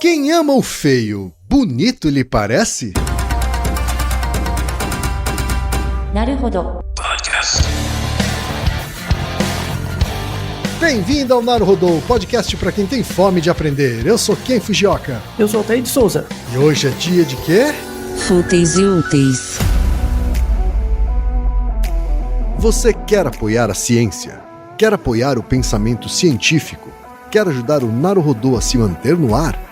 Quem ama o feio, bonito lhe parece? Naruhodo. Bem-vindo ao Naruhodo, podcast para quem tem fome de aprender. Eu sou Ken Fujioka. Eu sou o Altair de Souza. E hoje é dia de quê? Fúteis e úteis. Você quer apoiar a ciência? Quer apoiar o pensamento científico? Quer ajudar o Naruhodo a se manter no ar?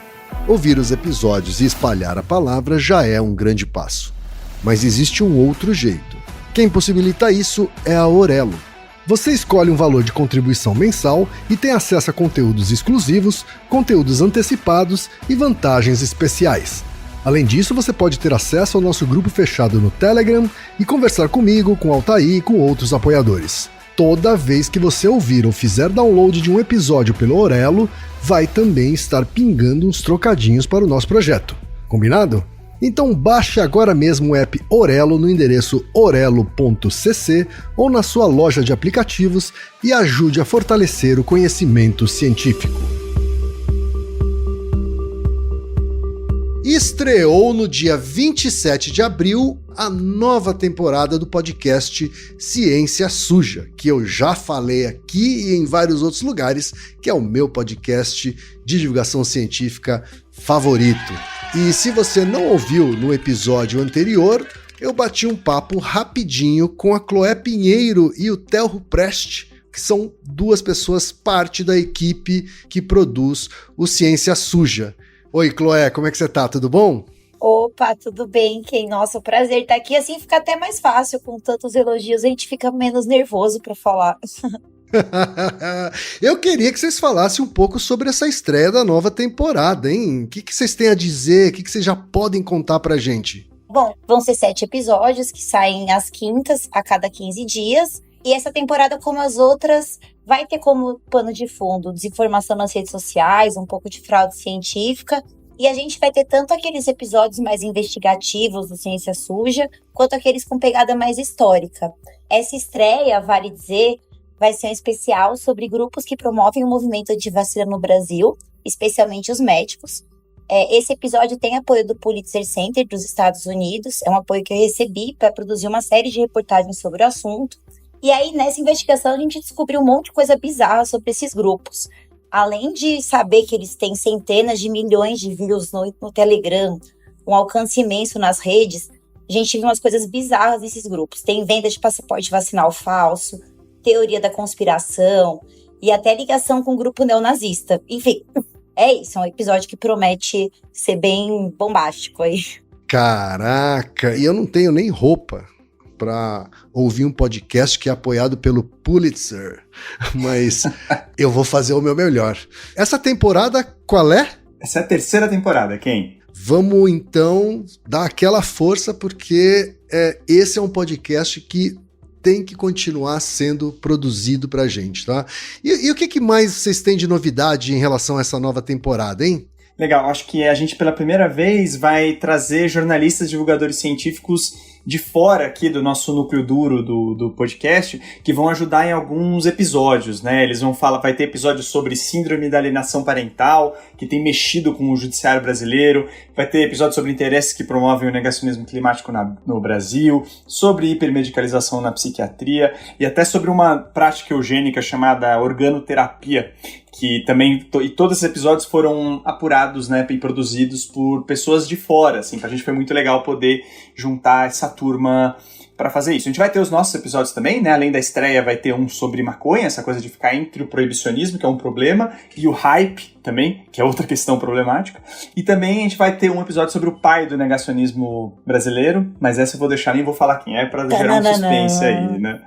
Ouvir os episódios e espalhar a palavra já é um grande passo. Mas existe um outro jeito. Quem possibilita isso é a Orelo. Você escolhe um valor de contribuição mensal e tem acesso a conteúdos exclusivos, conteúdos antecipados e vantagens especiais. Além disso, você pode ter acesso ao nosso grupo fechado no Telegram e conversar comigo, com o Altair e com outros apoiadores. Toda vez que você ouvir ou fizer download de um episódio pelo Orelo, vai também estar pingando uns trocadinhos para o nosso projeto. Combinado? Então baixe agora mesmo o app Orelo no endereço orelo.cc ou na sua loja de aplicativos e ajude a fortalecer o conhecimento científico. Estreou no dia 27 de abril a nova temporada do podcast Ciência Suja, que eu já falei aqui e em vários outros lugares, que é o meu podcast de divulgação científica favorito. E se você não ouviu no episódio anterior, eu bati um papo rapidinho com a Chloé Pinheiro e o Telro Preste, que são duas pessoas parte da equipe que produz o Ciência Suja. Oi, Chloé, como é que você tá? Tudo bom? Opa, tudo bem, Ken? Nossa, o prazer estar aqui. Assim fica até mais fácil, com tantos elogios, a gente fica menos nervoso para falar. Eu queria que vocês falassem um pouco sobre essa estreia da nova temporada, hein? O que vocês têm a dizer? O que vocês já podem contar pra gente? Bom, vão ser 7 episódios que saem às quintas, a cada 15 dias. E essa temporada, como as outras, vai ter como pano de fundo desinformação nas redes sociais, um pouco de fraude científica. E a gente vai ter tanto aqueles episódios mais investigativos do Ciência Suja, quanto aqueles com pegada mais histórica. Essa estreia, vale dizer, vai ser um especial sobre grupos que promovem o movimento antivacina no Brasil, especialmente os médicos. Esse episódio tem apoio do Pulitzer Center dos Estados Unidos, é um apoio que eu recebi para produzir uma série de reportagens sobre o assunto. E aí, nessa investigação, a gente descobriu um monte de coisa bizarra sobre esses grupos. Além de saber que eles têm centenas de milhões de views no Telegram, um alcance imenso nas redes, a gente viu umas coisas bizarras nesses grupos. Tem venda de passaporte vacinal falso, teoria da conspiração e até ligação com o grupo neonazista. Enfim, é isso, é um episódio que promete ser bem bombástico aí. Caraca, e eu não tenho nem roupa para ouvir um podcast que é apoiado pelo Pulitzer, mas eu vou fazer o meu melhor. Essa temporada, qual é? Essa é a 3ª temporada, Ken. Vamos então dar aquela força, porque esse é um podcast que tem que continuar sendo produzido pra gente, tá? E o que mais vocês têm de novidade em relação a essa nova temporada, hein? Legal, acho que a gente pela primeira vez vai trazer jornalistas divulgadores científicos de fora aqui do nosso núcleo duro do podcast, que vão ajudar em alguns episódios, né? Eles vão falar, vai ter episódios sobre síndrome da alienação parental, que tem mexido com o judiciário brasileiro, vai ter episódios sobre interesses que promovem o negacionismo climático no Brasil, sobre hipermedicalização na psiquiatria e até sobre uma prática eugênica chamada organoterapia, que também, e todos esses episódios foram apurados, né, e produzidos por pessoas de fora, assim, pra gente foi muito legal poder juntar essa turma para fazer isso. A gente vai ter os nossos episódios também, né, além da estreia vai ter um sobre maconha, essa coisa de ficar entre o proibicionismo, que é um problema, e o hype também, que é outra questão problemática, e também a gente vai ter um episódio sobre o pai do negacionismo brasileiro, mas essa eu vou deixar, nem vou falar quem é, pra gerar um suspense aí, né.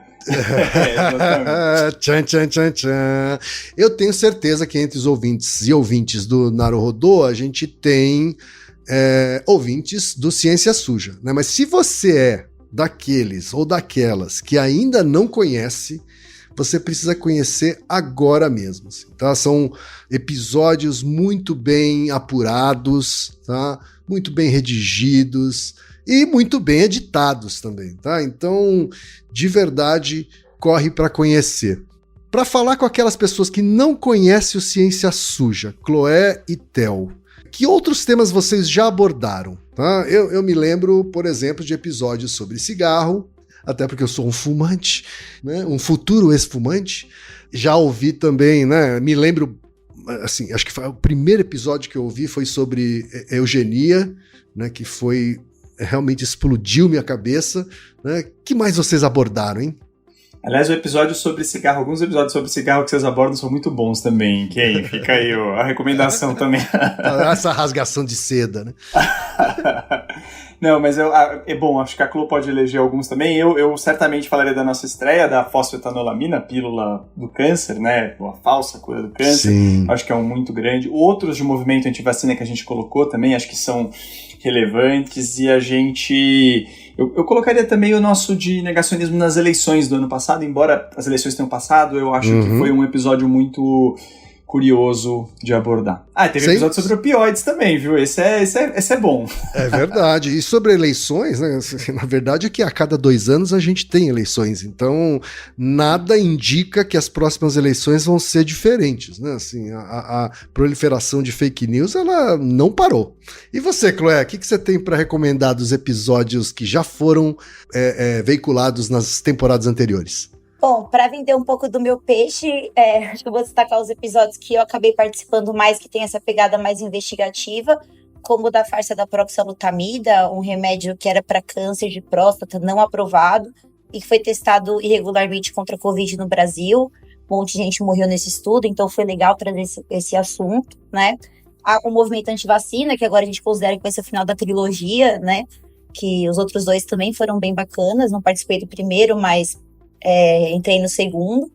Tchan, tchan, tchan, tchan. Eu tenho certeza que entre os ouvintes e ouvintes do Naruhodo a gente tem ouvintes do Ciência Suja, né? Mas se você é daqueles ou daquelas que ainda não conhece, você precisa conhecer agora mesmo, assim, tá? São episódios muito bem apurados, tá? Muito bem redigidos e muito bem editados também, tá? Então, de verdade, corre para conhecer. para falar com aquelas pessoas que não conhecem o Ciência Suja, Chloé e Theo, que outros temas vocês já abordaram? Tá? Eu me lembro, por exemplo, de episódios sobre cigarro, até porque eu sou um fumante, né? Um futuro ex-fumante. Já ouvi também, né? Me lembro, assim, acho que foi o primeiro episódio que eu ouvi foi sobre eugenia, né? Que foi, realmente explodiu minha cabeça, né? Que mais vocês abordaram, hein? Aliás, o episódio sobre cigarro, alguns episódios sobre cigarro que vocês abordam são muito bons também. Que aí, fica aí a recomendação também. Essa rasgação de seda, né? Não, mas é bom, acho que a Clô pode eleger alguns também. Eu certamente falaria da nossa estreia, da fosfetanolamina, pílula do câncer, né? A falsa cura do câncer. Sim. Acho que é um muito grande. Outros de movimento antivacina que a gente colocou também, acho que são relevantes. E a gente... Eu colocaria também o nosso de negacionismo nas eleições do ano passado, embora as eleições tenham passado, eu acho que foi um episódio muito curioso de abordar. Teve episódio sobre opioides também, viu? Esse é bom. É verdade. E sobre eleições, né? Na verdade é que a cada 2 anos a gente tem eleições, então nada indica que as próximas eleições vão ser diferentes, né? Assim, a proliferação de fake news, ela não parou. E você, Chloé, o que você tem para recomendar dos episódios que já foram veiculados nas temporadas anteriores? Bom, para vender um pouco do meu peixe, acho que eu vou destacar os episódios que eu acabei participando mais, que tem essa pegada mais investigativa, como o da farsa da proxalutamida, um remédio que era para câncer de próstata não aprovado e que foi testado irregularmente contra a Covid no Brasil. Um monte de gente morreu nesse estudo, então foi legal trazer esse assunto, né? O movimento antivacina, que agora a gente considera que vai ser o final da trilogia, né? Que os outros 2 também foram bem bacanas, não participei do primeiro, mas... entrei no segundo,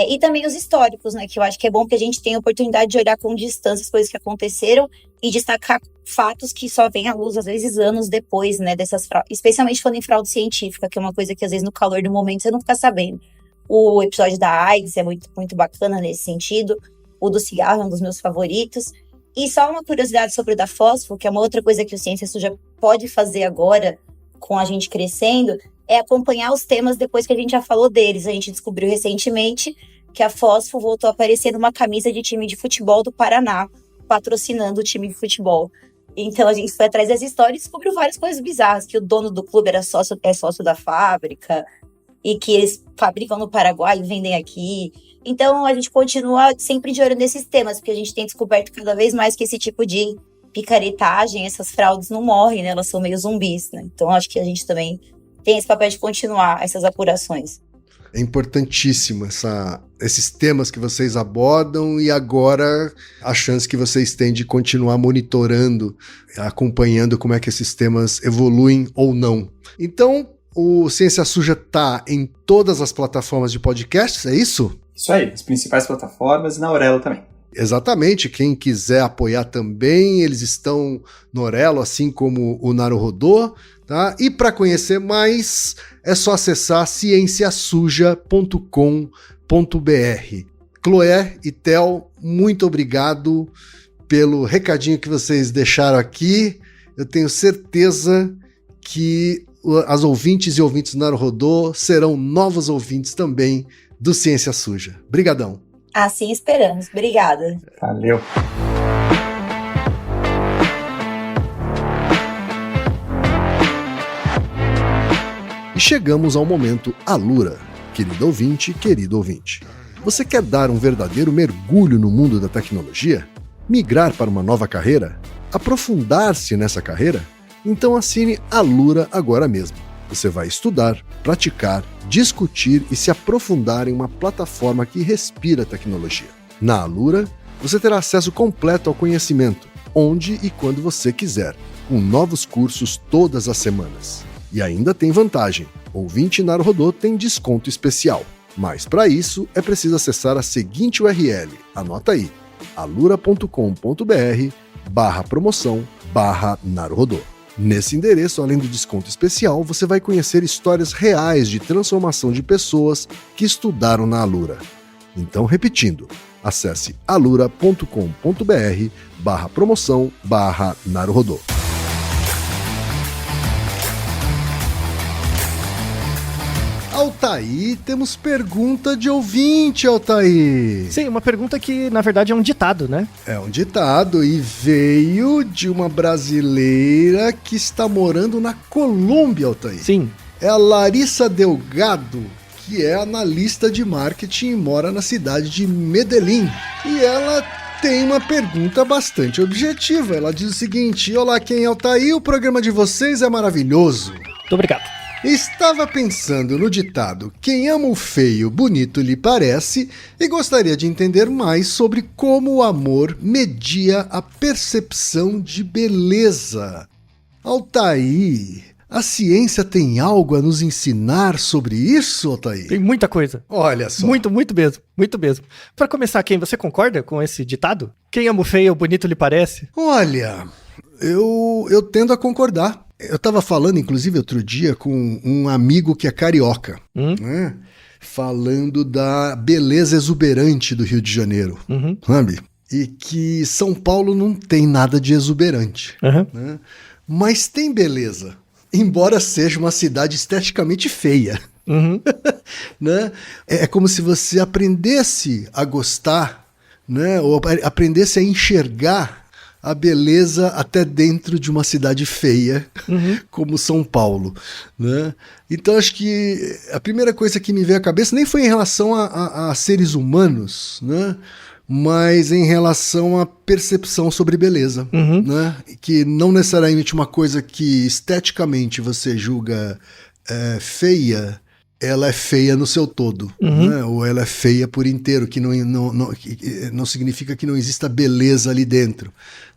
e também os históricos, né, que eu acho que é bom que a gente tenha a oportunidade de olhar com distância as coisas que aconteceram e destacar fatos que só vêm à luz, às vezes, anos depois, né, dessas fraudes, especialmente falando em fraude científica, que é uma coisa que, às vezes, no calor do momento, você não fica sabendo. O episódio da AIDS é muito, muito bacana nesse sentido, o do cigarro é um dos meus favoritos, e só uma curiosidade sobre o da fósforo, que é uma outra coisa que o Ciência Suja pode fazer agora, com a gente crescendo, é acompanhar os temas depois que a gente já falou deles. A gente descobriu recentemente que a Fósforo voltou a aparecer numa camisa de time de futebol do Paraná, patrocinando o time de futebol. Então a gente foi atrás dessa história e descobriu várias coisas bizarras, que o dono do clube é sócio da fábrica, e que eles fabricam no Paraguai e vendem aqui. Então a gente continua sempre de olho nesses temas, porque a gente tem descoberto cada vez mais que esse tipo de picaretagem, essas fraudes não morrem, né? Elas são meio zumbis, né? Então acho que a gente também tem esse papel de continuar essas apurações. É importantíssimo esses temas que vocês abordam e agora a chance que vocês têm de continuar monitorando, acompanhando como é que esses temas evoluem ou não. Então, o Ciência Suja está em todas as plataformas de podcasts, é isso? Isso aí, as principais plataformas e na Aurelo também. Exatamente, quem quiser apoiar também, eles estão no Aurelo, assim como o Naruhodô, tá? E para conhecer mais, é só acessar cienciasuja.com.br. Chloé e Theo, muito obrigado pelo recadinho que vocês deixaram aqui. Eu tenho certeza que as ouvintes e ouvintes do Naruhodô serão novos ouvintes também do Ciência Suja. Brigadão. Assim esperamos. Obrigada. Valeu. E chegamos ao momento Alura. Querido ouvinte, querido ouvinte. Você quer dar um verdadeiro mergulho no mundo da tecnologia? Migrar para uma nova carreira? Aprofundar-se nessa carreira? Então assine Alura agora mesmo. Você vai estudar, praticar, discutir e se aprofundar em uma plataforma que respira tecnologia. Na Alura, você terá acesso completo ao conhecimento, onde e quando você quiser, com novos cursos todas as semanas. E ainda tem vantagem, ouvinte Naruhodô tem desconto especial. Mas para isso é preciso acessar a seguinte URL, anota aí, alura.com.br/promoção/Naruhodô. Nesse endereço, além do desconto especial, você vai conhecer histórias reais de transformação de pessoas que estudaram na Alura. Então, repetindo, acesse alura.com.br/promoção/Naruhodô. Altair, temos pergunta de ouvinte, Altair. Sim, uma pergunta que, na verdade, é um ditado, né? É um ditado e veio de uma brasileira que está morando na Colômbia, Altair. Sim. É a Larissa Delgado, que é analista de marketing e mora na cidade de Medellín. E ela tem uma pergunta bastante objetiva. Ela diz o seguinte: olá, quem é Altair? O programa de vocês é maravilhoso. Muito obrigado. Estava pensando no ditado "Quem ama o feio, bonito lhe parece" e gostaria de entender mais sobre como o amor media a percepção de beleza. Altair, a ciência tem algo a nos ensinar sobre isso, Altair? Tem muita coisa. Olha só. Muito mesmo. Para começar, você concorda com esse ditado? Quem ama o feio, bonito lhe parece? Olha, eu tendo a concordar. Eu estava falando, inclusive, outro dia com um amigo que é carioca, né? Falando da beleza exuberante do Rio de Janeiro, sabe? E que São Paulo não tem nada de exuberante, né? Mas tem beleza, embora seja uma cidade esteticamente feia. Né? É como se você aprendesse a gostar, né? Ou aprendesse a enxergar a beleza até dentro de uma cidade feia, como São Paulo, né? Então acho que a primeira coisa que me veio à cabeça nem foi em relação a seres humanos, né? Mas em relação à percepção sobre beleza, né? Que não necessariamente uma coisa que esteticamente você julga feia, ela é feia no seu todo, né? Ou ela é feia por inteiro, que não significa que não exista beleza ali dentro,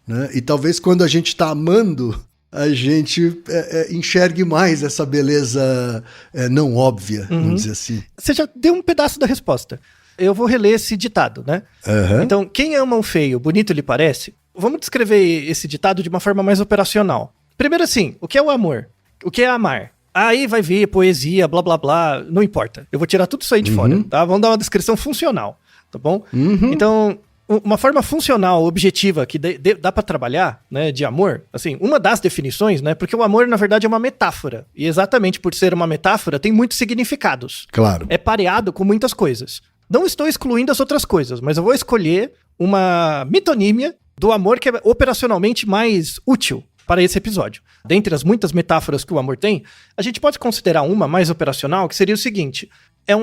né? E talvez quando a gente está amando, a gente enxergue mais essa beleza não óbvia, vamos dizer assim. Você já deu um pedaço da resposta. Eu vou reler esse ditado, né? Então, quem ama o feio, bonito lhe parece? Vamos descrever esse ditado de uma forma mais operacional. Primeiro assim, o que é o amor? O que é amar? Aí vai vir poesia, blá blá blá, não importa. Eu vou tirar tudo isso aí de fora, tá? Vamos dar uma descrição funcional, tá bom? Então, uma forma funcional, objetiva, que dá pra trabalhar, né, de amor, assim, uma das definições, né, porque o amor, na verdade, é uma metáfora. E exatamente por ser uma metáfora, tem muitos significados. Claro. É pareado com muitas coisas. Não estou excluindo as outras coisas, mas eu vou escolher uma metonímia do amor que é operacionalmente mais útil para esse episódio. Dentre as muitas metáforas que o amor tem, a gente pode considerar uma mais operacional, que seria o seguinte: é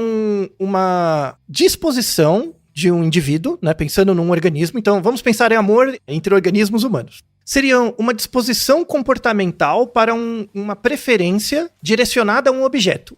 uma disposição de um indivíduo, né, pensando num organismo. Então, vamos pensar em amor entre organismos humanos. Seria uma disposição comportamental para uma preferência direcionada a um objeto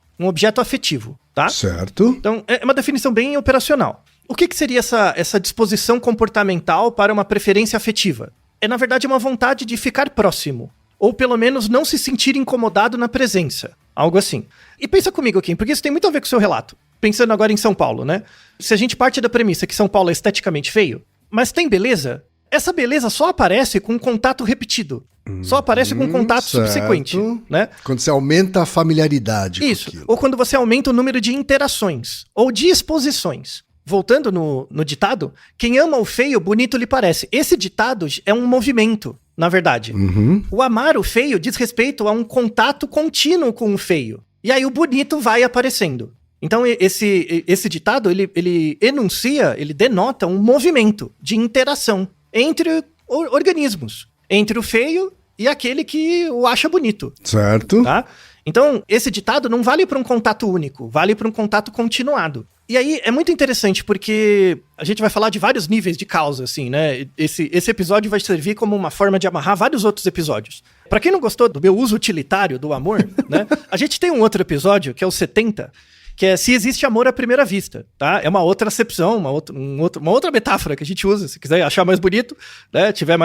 afetivo, tá? Certo. Então, é uma definição bem operacional. O que seria essa disposição comportamental para uma preferência afetiva? É, na verdade, uma vontade de ficar próximo, ou pelo menos não se sentir incomodado na presença, algo assim. E pensa comigo, Kim, porque isso tem muito a ver com o seu relato. Pensando agora em São Paulo, né? Se a gente parte da premissa que São Paulo é esteticamente feio, mas tem beleza, essa beleza só aparece com um contato repetido. Só aparece com um contato subsequente, né? Quando você aumenta a familiaridade. Isso, ou quando você aumenta o número de interações, ou de exposições. Voltando no ditado, quem ama o feio, bonito lhe parece. Esse ditado é um movimento, na verdade. O amar o feio diz respeito a um contato contínuo com o feio. E aí o bonito vai aparecendo. Então esse ditado, ele enuncia, ele denota um movimento de interação entre organismos. Entre o feio e aquele que o acha bonito. Certo. Tá? Então, esse ditado não vale para um contato único, vale para um contato continuado. E aí, é muito interessante, porque a gente vai falar de vários níveis de causa, assim, né? Esse episódio vai servir como uma forma de amarrar vários outros episódios. Pra quem não gostou do meu uso utilitário do amor, né? A gente tem um outro episódio, que é o 70, que é Se Existe Amor à Primeira Vista, tá? É uma outra acepção, uma outra metáfora que a gente usa. Se quiser achar mais bonito, né? Tiver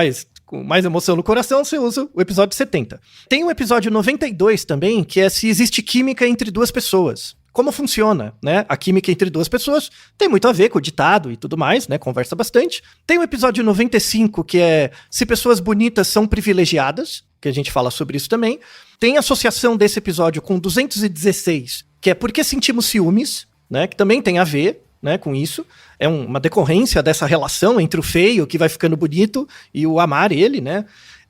com mais emoção no coração, você usa o episódio 70. Tem um episódio 92 também, que é Se Existe Química Entre Duas Pessoas. Como funciona, né? A química entre duas pessoas tem muito a ver com o ditado e tudo mais, né? Conversa bastante. Tem o episódio 95, que é Se Pessoas Bonitas São Privilegiadas, que a gente fala sobre isso também. Tem associação desse episódio com 216, que é Por que Sentimos Ciúmes, né? Que também tem a ver, né, com isso. É uma decorrência dessa relação entre o feio, que vai ficando bonito, e o amar ele, né?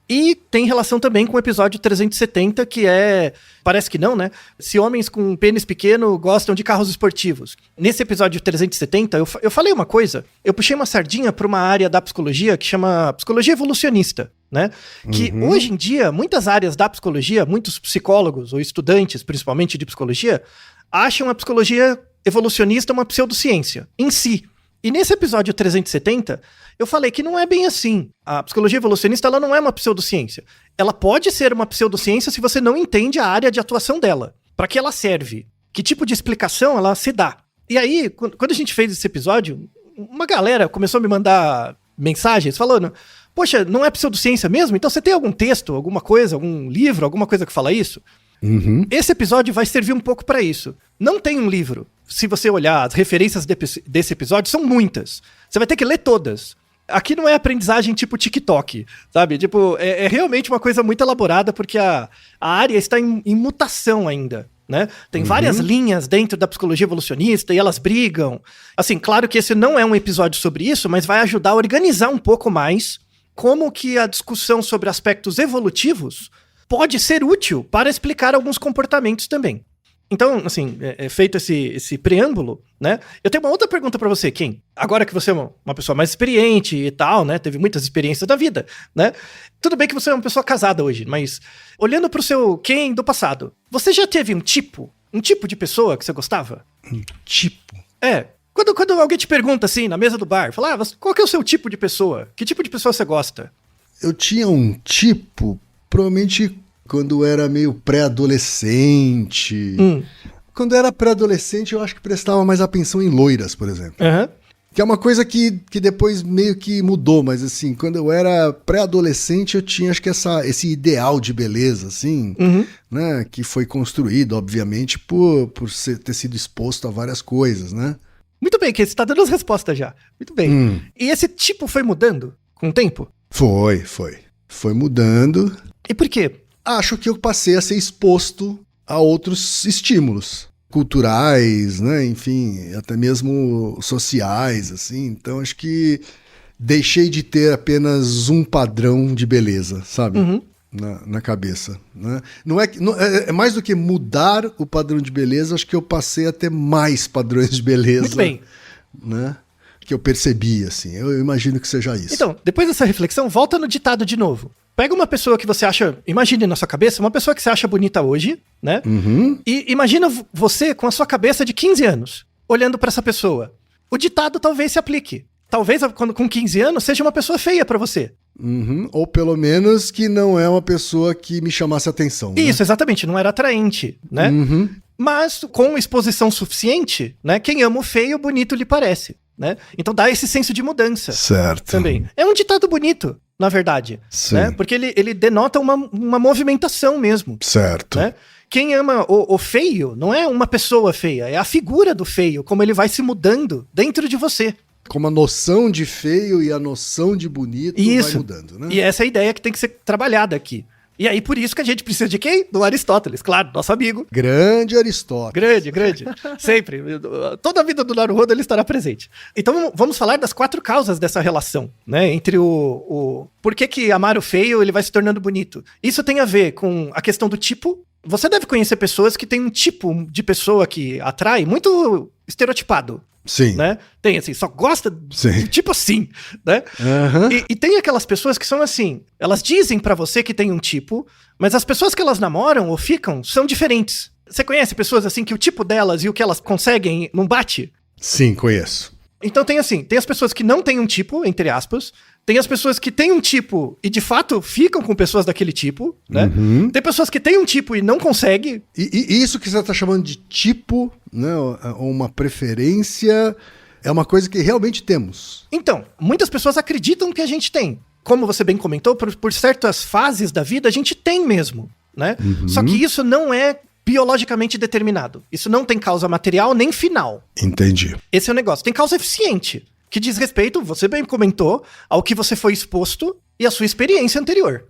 E tem relação também com o episódio 370, que é... Parece que não, né? Se homens com pênis pequeno gostam de carros esportivos. Nesse episódio 370, eu falei uma coisa. Eu puxei uma sardinha para uma área da psicologia que chama psicologia evolucionista, né? Que hoje em dia, muitas áreas da psicologia, muitos psicólogos ou estudantes, principalmente de psicologia, acham a psicologia evolucionista uma pseudociência em si. E nesse episódio 370, eu falei que não é bem assim. A psicologia evolucionista, ela não é uma pseudociência. Ela pode ser uma pseudociência se você não entende a área de atuação dela. Para que ela serve? Que tipo de explicação ela se dá? E aí, quando a gente fez esse episódio, uma galera começou a me mandar mensagens falando: poxa, não é pseudociência mesmo? Então você tem algum texto, alguma coisa, algum livro, alguma coisa que fala isso? Esse episódio vai servir um pouco para isso. Não tem um livro. Se você olhar as referências desse episódio, são muitas. Você vai ter que ler todas. Aqui não é aprendizagem tipo TikTok, sabe? Tipo, é realmente uma coisa muito elaborada, porque a área está em mutação ainda, né? Tem várias linhas dentro da psicologia evolucionista e elas brigam. Assim, claro que esse não é um episódio sobre isso, mas vai ajudar a organizar um pouco mais como que a discussão sobre aspectos evolutivos pode ser útil para explicar alguns comportamentos também. Então, assim, feito esse preâmbulo, né? Eu tenho uma outra pergunta pra você, Kim. Agora que você é uma pessoa mais experiente e tal, né? Teve muitas experiências da vida, né? Tudo bem que você é uma pessoa casada hoje, mas olhando pro seu Kim do passado, você já teve um tipo de pessoa que você gostava? Um tipo? Quando alguém te pergunta assim, na mesa do bar, fala, qual que é o seu tipo de pessoa? Que tipo de pessoa você gosta? Eu tinha um tipo, provavelmente quando era meio pré-adolescente. Quando era pré-adolescente, eu acho que prestava mais atenção em loiras, por exemplo. Que é uma coisa que depois meio que mudou, mas assim, quando eu era pré-adolescente, eu tinha, acho que esse ideal de beleza, assim, né? Que foi construído, obviamente, por ter sido exposto a várias coisas, né? Muito bem, que você tá dando as respostas já. Muito bem. E esse tipo foi mudando com o tempo? Foi mudando. E por quê? Acho que eu passei a ser exposto a outros estímulos culturais, né? Enfim, até mesmo sociais, assim. Então, acho que deixei de ter apenas um padrão de beleza, sabe? Na cabeça, né? É mais do que mudar o padrão de beleza, acho que eu passei a ter mais padrões de beleza. Muito bem. Né? Que eu percebi, assim. Eu imagino que seja isso. Então, depois dessa reflexão, volta no ditado de novo. Pega uma pessoa que você acha, imagine na sua cabeça, uma pessoa que você acha bonita hoje, né? E imagina você com a sua cabeça de 15 anos, olhando pra essa pessoa. O ditado talvez se aplique. Talvez quando com 15 anos seja uma pessoa feia pra você. Ou pelo menos que não é uma pessoa que me chamasse atenção. Isso, né? Exatamente, não era atraente, né? Mas com exposição suficiente, né? Quem ama o feio, bonito lhe parece, né? Então dá esse senso de mudança. Certo. Também. É um ditado bonito, na verdade. Sim. Né? Porque ele denota uma movimentação mesmo. Certo. Né? Quem ama o feio não é uma pessoa feia, é a figura do feio, como ele vai se mudando dentro de você. Como a noção de feio e a noção de bonito vai mudando, né? E essa é a ideia que tem que ser trabalhada aqui. E aí, por isso que a gente precisa de quem? Do Aristóteles, claro, nosso amigo. Grande Aristóteles. Grande. Sempre. Toda a vida do Naruhodo ele estará presente. Então, vamos falar das 4 causas dessa relação, né? Entre por que amar o feio ele vai se tornando bonito. Isso tem a ver com a questão do tipo. Você deve conhecer pessoas que têm um tipo de pessoa que atrai muito estereotipado. Sim. Né? Tem assim, só gosta de tipo assim, né? E tem aquelas pessoas que são assim, elas dizem pra você que tem um tipo, mas as pessoas que elas namoram ou ficam são diferentes. Você conhece pessoas assim que o tipo delas e o que elas conseguem não bate? Sim, conheço. Então tem as pessoas que não têm um tipo, entre aspas, tem as pessoas que têm um tipo e de fato ficam com pessoas daquele tipo, né? Tem pessoas que têm um tipo e não conseguem. E isso que você está chamando de tipo, né, ou uma preferência, é uma coisa que realmente temos. Então, muitas pessoas acreditam que a gente tem. Como você bem comentou, por certas fases da vida a gente tem mesmo, né? Só que isso não é biologicamente determinado. Isso não tem causa material nem final. Entendi. Esse é o negócio. Tem causa eficiente, que diz respeito, você bem comentou, ao que você foi exposto e à sua experiência anterior.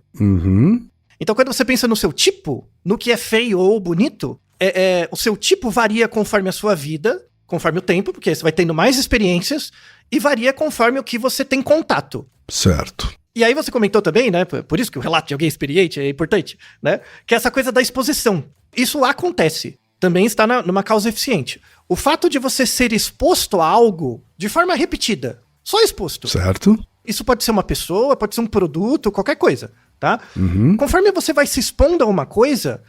Então, quando você pensa no seu tipo, no que é feio ou bonito, o seu tipo varia conforme a sua vida, conforme o tempo, porque você vai tendo mais experiências, e varia conforme o que você tem contato. Certo. E aí você comentou também, né? Por isso que o relato de alguém experiente é importante, né? Que é essa coisa da exposição. Isso acontece. Também está numa causa eficiente. O fato de você ser exposto a algo de forma repetida, só exposto. Certo. Isso pode ser uma pessoa, pode ser um produto, qualquer coisa, tá? Conforme você vai se expondo a uma coisa,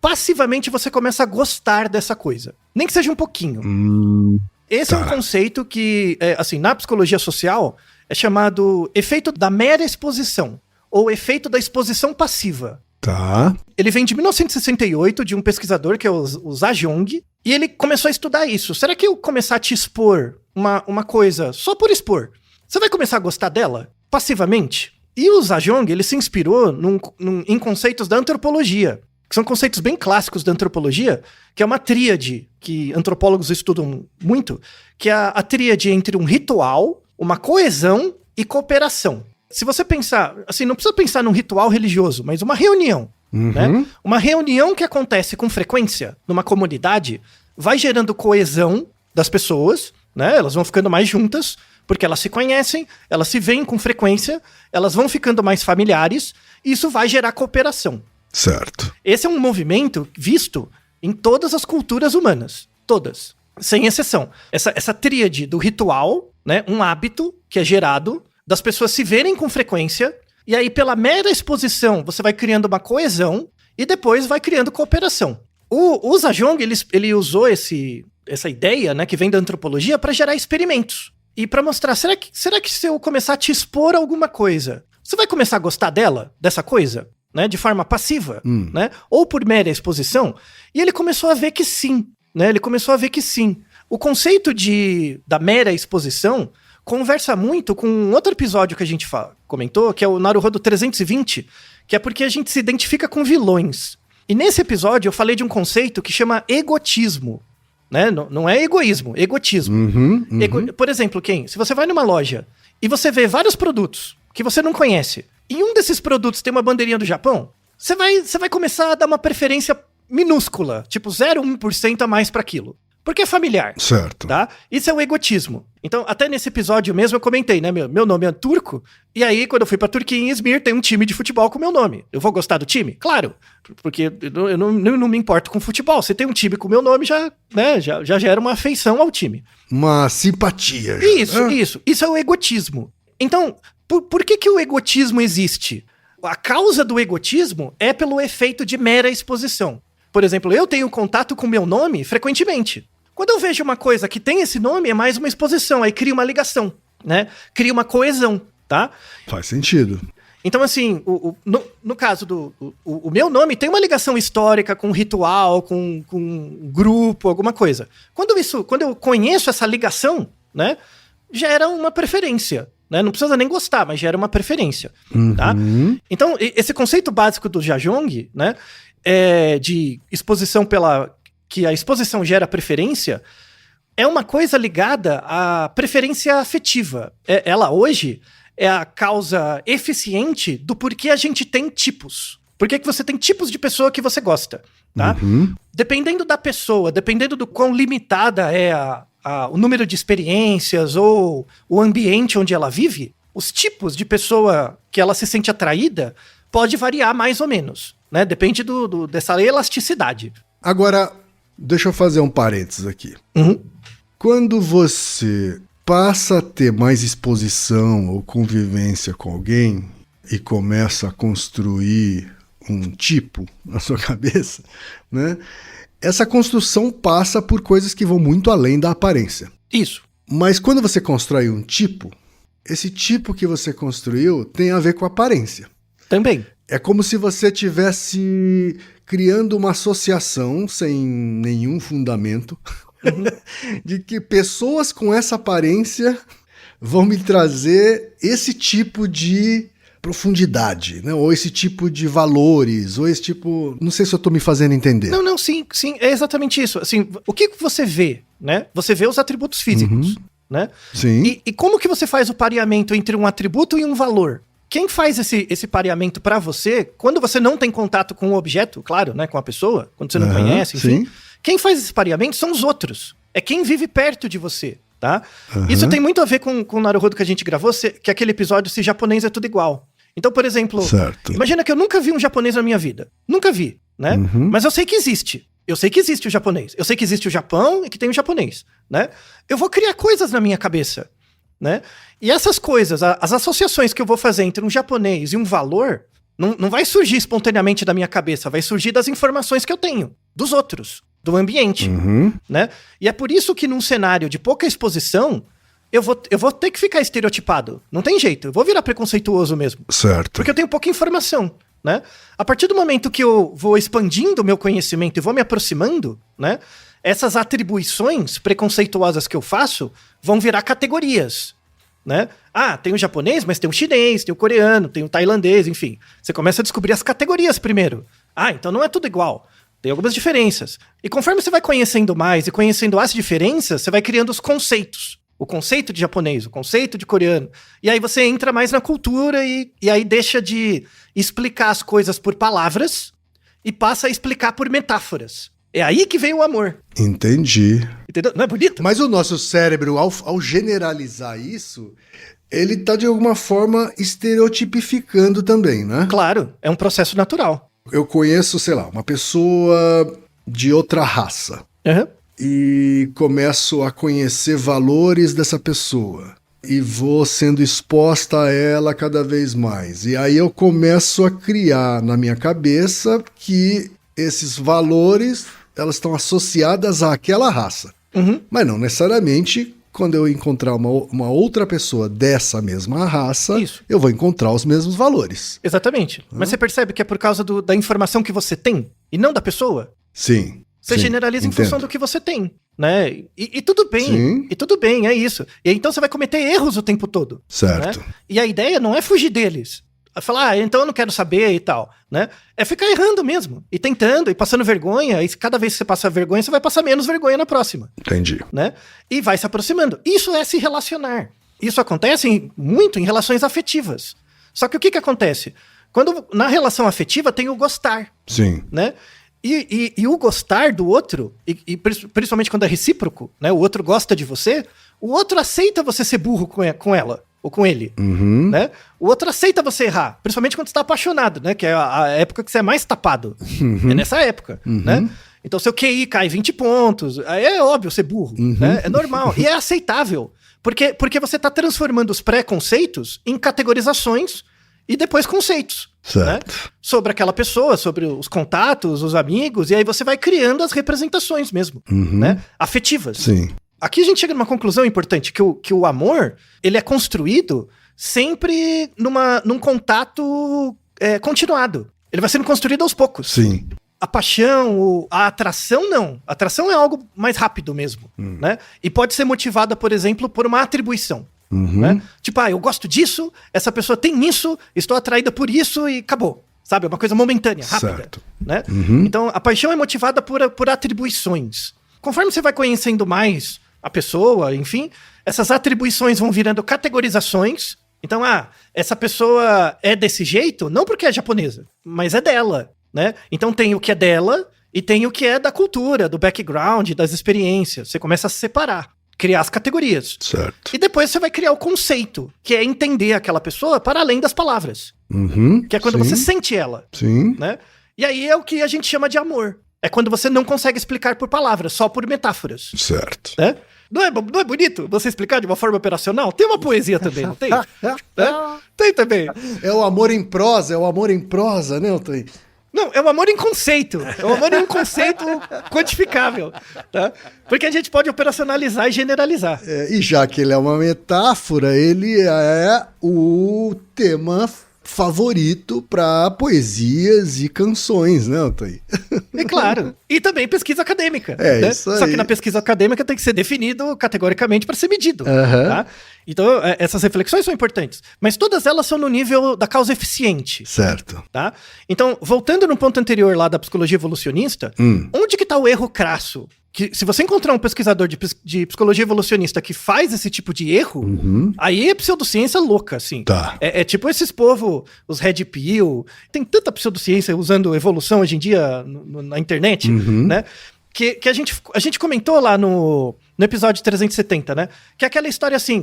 passivamente você começa a gostar dessa coisa. Nem que seja um pouquinho. Esse é um conceito que, assim, na psicologia social, é chamado efeito da mera exposição, ou efeito da exposição passiva. Tá. Ele vem de 1968, de um pesquisador que é o Zhang, e ele começou a estudar isso. Será que eu começar a te expor uma coisa só por expor, você vai começar a gostar dela passivamente? E o Zhang, ele se inspirou em conceitos da antropologia, que são conceitos bem clássicos da antropologia, que é uma tríade que antropólogos estudam muito, que é a tríade entre um ritual, uma coesão e cooperação. Se você pensar, assim, não precisa pensar num ritual religioso, mas uma reunião, né? Uma reunião que acontece com frequência numa comunidade vai gerando coesão das pessoas, né? Elas vão ficando mais juntas, porque elas se conhecem, elas se veem com frequência, elas vão ficando mais familiares, e isso vai gerar cooperação. Certo. Esse é um movimento visto em todas as culturas humanas. Todas. Sem exceção. Essa tríade do ritual, né? Um hábito que é gerado das pessoas se verem com frequência, e aí pela mera exposição você vai criando uma coesão, e depois vai criando cooperação. O Zhang, ele usou essa ideia, né, que vem da antropologia, para gerar experimentos. E para mostrar, será que se eu começar a te expor alguma coisa, você vai começar a gostar dessa coisa? Né, de forma passiva, né, ou por mera exposição? E ele começou a ver que sim. Né, O conceito da mera exposição conversa muito com um outro episódio que a gente comentou, que é o Naruhodo 320, que é porque a gente se identifica com vilões. E nesse episódio eu falei de um conceito que chama egotismo. Né? Não é egoísmo, egotismo. Por exemplo, se você vai numa loja e você vê vários produtos que você não conhece, e um desses produtos tem uma bandeirinha do Japão, você vai começar a dar uma preferência minúscula, tipo 0,1% a mais para aquilo. Porque é familiar. Certo. Tá? Isso é o egotismo. Então, até nesse episódio mesmo eu comentei, né? Meu nome é turco, e aí quando eu fui pra Turquia, em Izmir, tem um time de futebol com meu nome. Eu vou gostar do time? Claro. Porque eu não me importo com futebol. Se tem um time com meu nome, já gera uma afeição ao time. Uma simpatia. Isso é o egotismo. Então, por que o egotismo existe? A causa do egotismo é pelo efeito de mera exposição. Por exemplo, eu tenho contato com meu nome frequentemente. Quando eu vejo uma coisa que tem esse nome, é mais uma exposição, aí cria uma ligação, né? Cria uma coesão, tá? Faz sentido. Então, assim, no caso o meu nome tem uma ligação histórica com um ritual, com um grupo, alguma coisa. Quando eu conheço essa ligação, né, gera uma preferência. Né? Não precisa nem gostar, mas gera uma preferência. Tá? Então, esse conceito básico do Jajong, né, de exposição que a exposição gera preferência, é uma coisa ligada à preferência afetiva. Ela hoje é a causa eficiente do porquê a gente tem tipos. Por que você tem tipos de pessoa que você gosta, tá? Dependendo da pessoa, dependendo do quão limitada é o número de experiências ou o ambiente onde ela vive, os tipos de pessoa que ela se sente atraída pode variar mais ou menos, né? Depende dessa elasticidade. Agora, deixa eu fazer um parênteses aqui. Quando você passa a ter mais exposição ou convivência com alguém e começa a construir um tipo na sua cabeça, né? Essa construção passa por coisas que vão muito além da aparência. Isso. Mas quando você constrói um tipo, esse tipo que você construiu tem a ver com a aparência. Também. É como se você estivesse criando uma associação sem nenhum fundamento de que pessoas com essa aparência vão me trazer esse tipo de profundidade, né? Ou esse tipo de valores, ou esse tipo... Não sei se eu tô me fazendo entender. Não, sim, é exatamente isso. Assim, o que você vê, né? Você vê os atributos físicos, né? Sim. E como que você faz o pareamento entre um atributo e um valor? Quem faz esse pareamento pra você, quando você não tem contato com o objeto, claro, né? Com a pessoa, quando você não conhece, enfim. Sim. Quem faz esse pareamento são os outros. É quem vive perto de você, tá? Isso tem muito a ver com o Naruhodo que a gente gravou, que é aquele episódio Se Japonês é Tudo Igual. Então, por exemplo, Certo. imagina que eu nunca vi um japonês na minha vida. Nunca vi, né? Uhum. Mas eu sei que existe. Eu sei que existe o japonês. Eu sei que existe o Japão e que tem o japonês, né? Eu vou criar coisas na minha cabeça, né? E essas coisas, as associações que eu vou fazer entre um japonês e um valor, não vai surgir espontaneamente da minha cabeça, vai surgir das informações que eu tenho, dos outros, do ambiente, Uhum. né? E é por isso que num cenário de pouca exposição, eu vou ter que ficar estereotipado. Não tem jeito, eu vou virar preconceituoso mesmo. Certo. Porque eu tenho pouca informação, né? A partir do momento que eu vou expandindo o meu conhecimento e vou me aproximando, né? Essas atribuições preconceituosas que eu faço vão virar categorias, né? Ah, tem o japonês, mas tem o chinês, tem o coreano, tem o tailandês, enfim. Você começa a descobrir as categorias primeiro. Ah, então não é tudo igual. Tem algumas diferenças. E conforme você vai conhecendo mais e conhecendo as diferenças, você vai criando os conceitos. O conceito de japonês, o conceito de coreano. E aí você entra mais na cultura e aí deixa de explicar as coisas por palavras e passa a explicar por metáforas. É aí que vem o amor. Entendi. Entendeu? Não é bonito? Mas o nosso cérebro, ao generalizar isso, ele tá de alguma forma estereotipificando também, né? Claro, é um processo natural. Eu conheço, sei lá, uma pessoa de outra raça Uhum. e começo a conhecer valores dessa pessoa e vou sendo exposta a ela cada vez mais. E aí eu começo a criar na minha cabeça que esses valores, elas estão associadas àquela raça. Uhum. Mas não necessariamente, quando eu encontrar uma outra pessoa dessa mesma raça, Isso. eu vou encontrar os mesmos valores. Exatamente. Mas você percebe que é por causa da informação que você tem e não da pessoa? Sim. Você sim, generaliza em entendo. função do que você tem, né? E tudo bem. Sim. E tudo bem, é isso. E aí, então você vai cometer erros o tempo todo. Certo. Né? E a ideia não é fugir deles. É falar, então eu não quero saber e tal, né? É ficar errando mesmo. E tentando, e passando vergonha. E cada vez que você passa vergonha, você vai passar menos vergonha na próxima. Entendi. Né? E vai se aproximando. Isso é se relacionar. Isso acontece muito em relações afetivas. Só que o que acontece? Quando na relação afetiva tem o gostar, Sim. né? E o gostar do outro, e principalmente quando é recíproco, né? O outro gosta de você, o outro aceita você ser burro com ela, ou com ele, Uhum. né? O outro aceita você errar, principalmente quando você tá apaixonado, né? Que é a época que você é mais tapado. É nessa época, né? Então seu QI cai 20 pontos, aí é óbvio ser burro, né? É normal, e é aceitável, porque você tá transformando os preconceitos em categorizações e depois conceitos. Certo. Né? Sobre aquela pessoa, sobre os contatos, os amigos, e aí você vai criando as representações mesmo, né? Afetivas. Sim. Aqui a gente chega numa conclusão importante, que o amor, ele é construído sempre num contato continuado. Ele vai sendo construído aos poucos. Sim. A paixão, a atração, não. A atração é algo mais rápido mesmo, né? E pode ser motivada, por exemplo, por uma atribuição. Né? Tipo, eu gosto disso, essa pessoa tem isso, estou atraída por isso e acabou. Sabe? É uma coisa momentânea, rápida. Certo. Né? Então, a paixão é motivada por atribuições. Conforme você vai conhecendo mais a pessoa, enfim, essas atribuições vão virando categorizações. Então, essa pessoa é desse jeito, não porque é japonesa, mas é dela, né? Então tem o que é dela e tem o que é da cultura, do background, das experiências. Você começa a separar. Criar as categorias. Certo. E depois você vai criar o conceito, que é entender aquela pessoa para além das palavras. Que é quando Sim. você sente ela, Sim. né? E aí é o que a gente chama de amor. É quando você não consegue explicar por palavras, só por metáforas, Certo. né? Não é bonito você explicar de uma forma operacional? Tem uma poesia também, não tem? Né? Tem também. É o amor em prosa, né, Otoi? Não, é o amor em conceito. É o amor em um conceito quantificável. Tá? Porque a gente pode operacionalizar e generalizar. E já que ele é uma metáfora, ele é o tema favorito para poesias e canções, né, Otoi? É claro. E também pesquisa acadêmica. É, né? isso aí. Só que na pesquisa acadêmica tem que ser definido categoricamente para ser medido. Aham. Tá? Então, essas reflexões são importantes. Mas todas elas são no nível da causa eficiente. Certo. Tá? Então, voltando no ponto anterior lá da psicologia evolucionista, onde que tá o erro crasso? Que se você encontrar um pesquisador de psicologia evolucionista que faz esse tipo de erro, aí é pseudociência louca, assim. Tá. É tipo esses povos, os Red Pill, tem tanta pseudociência usando evolução hoje em dia na internet, né? que a gente comentou lá no episódio 370, né? Que é aquela história assim,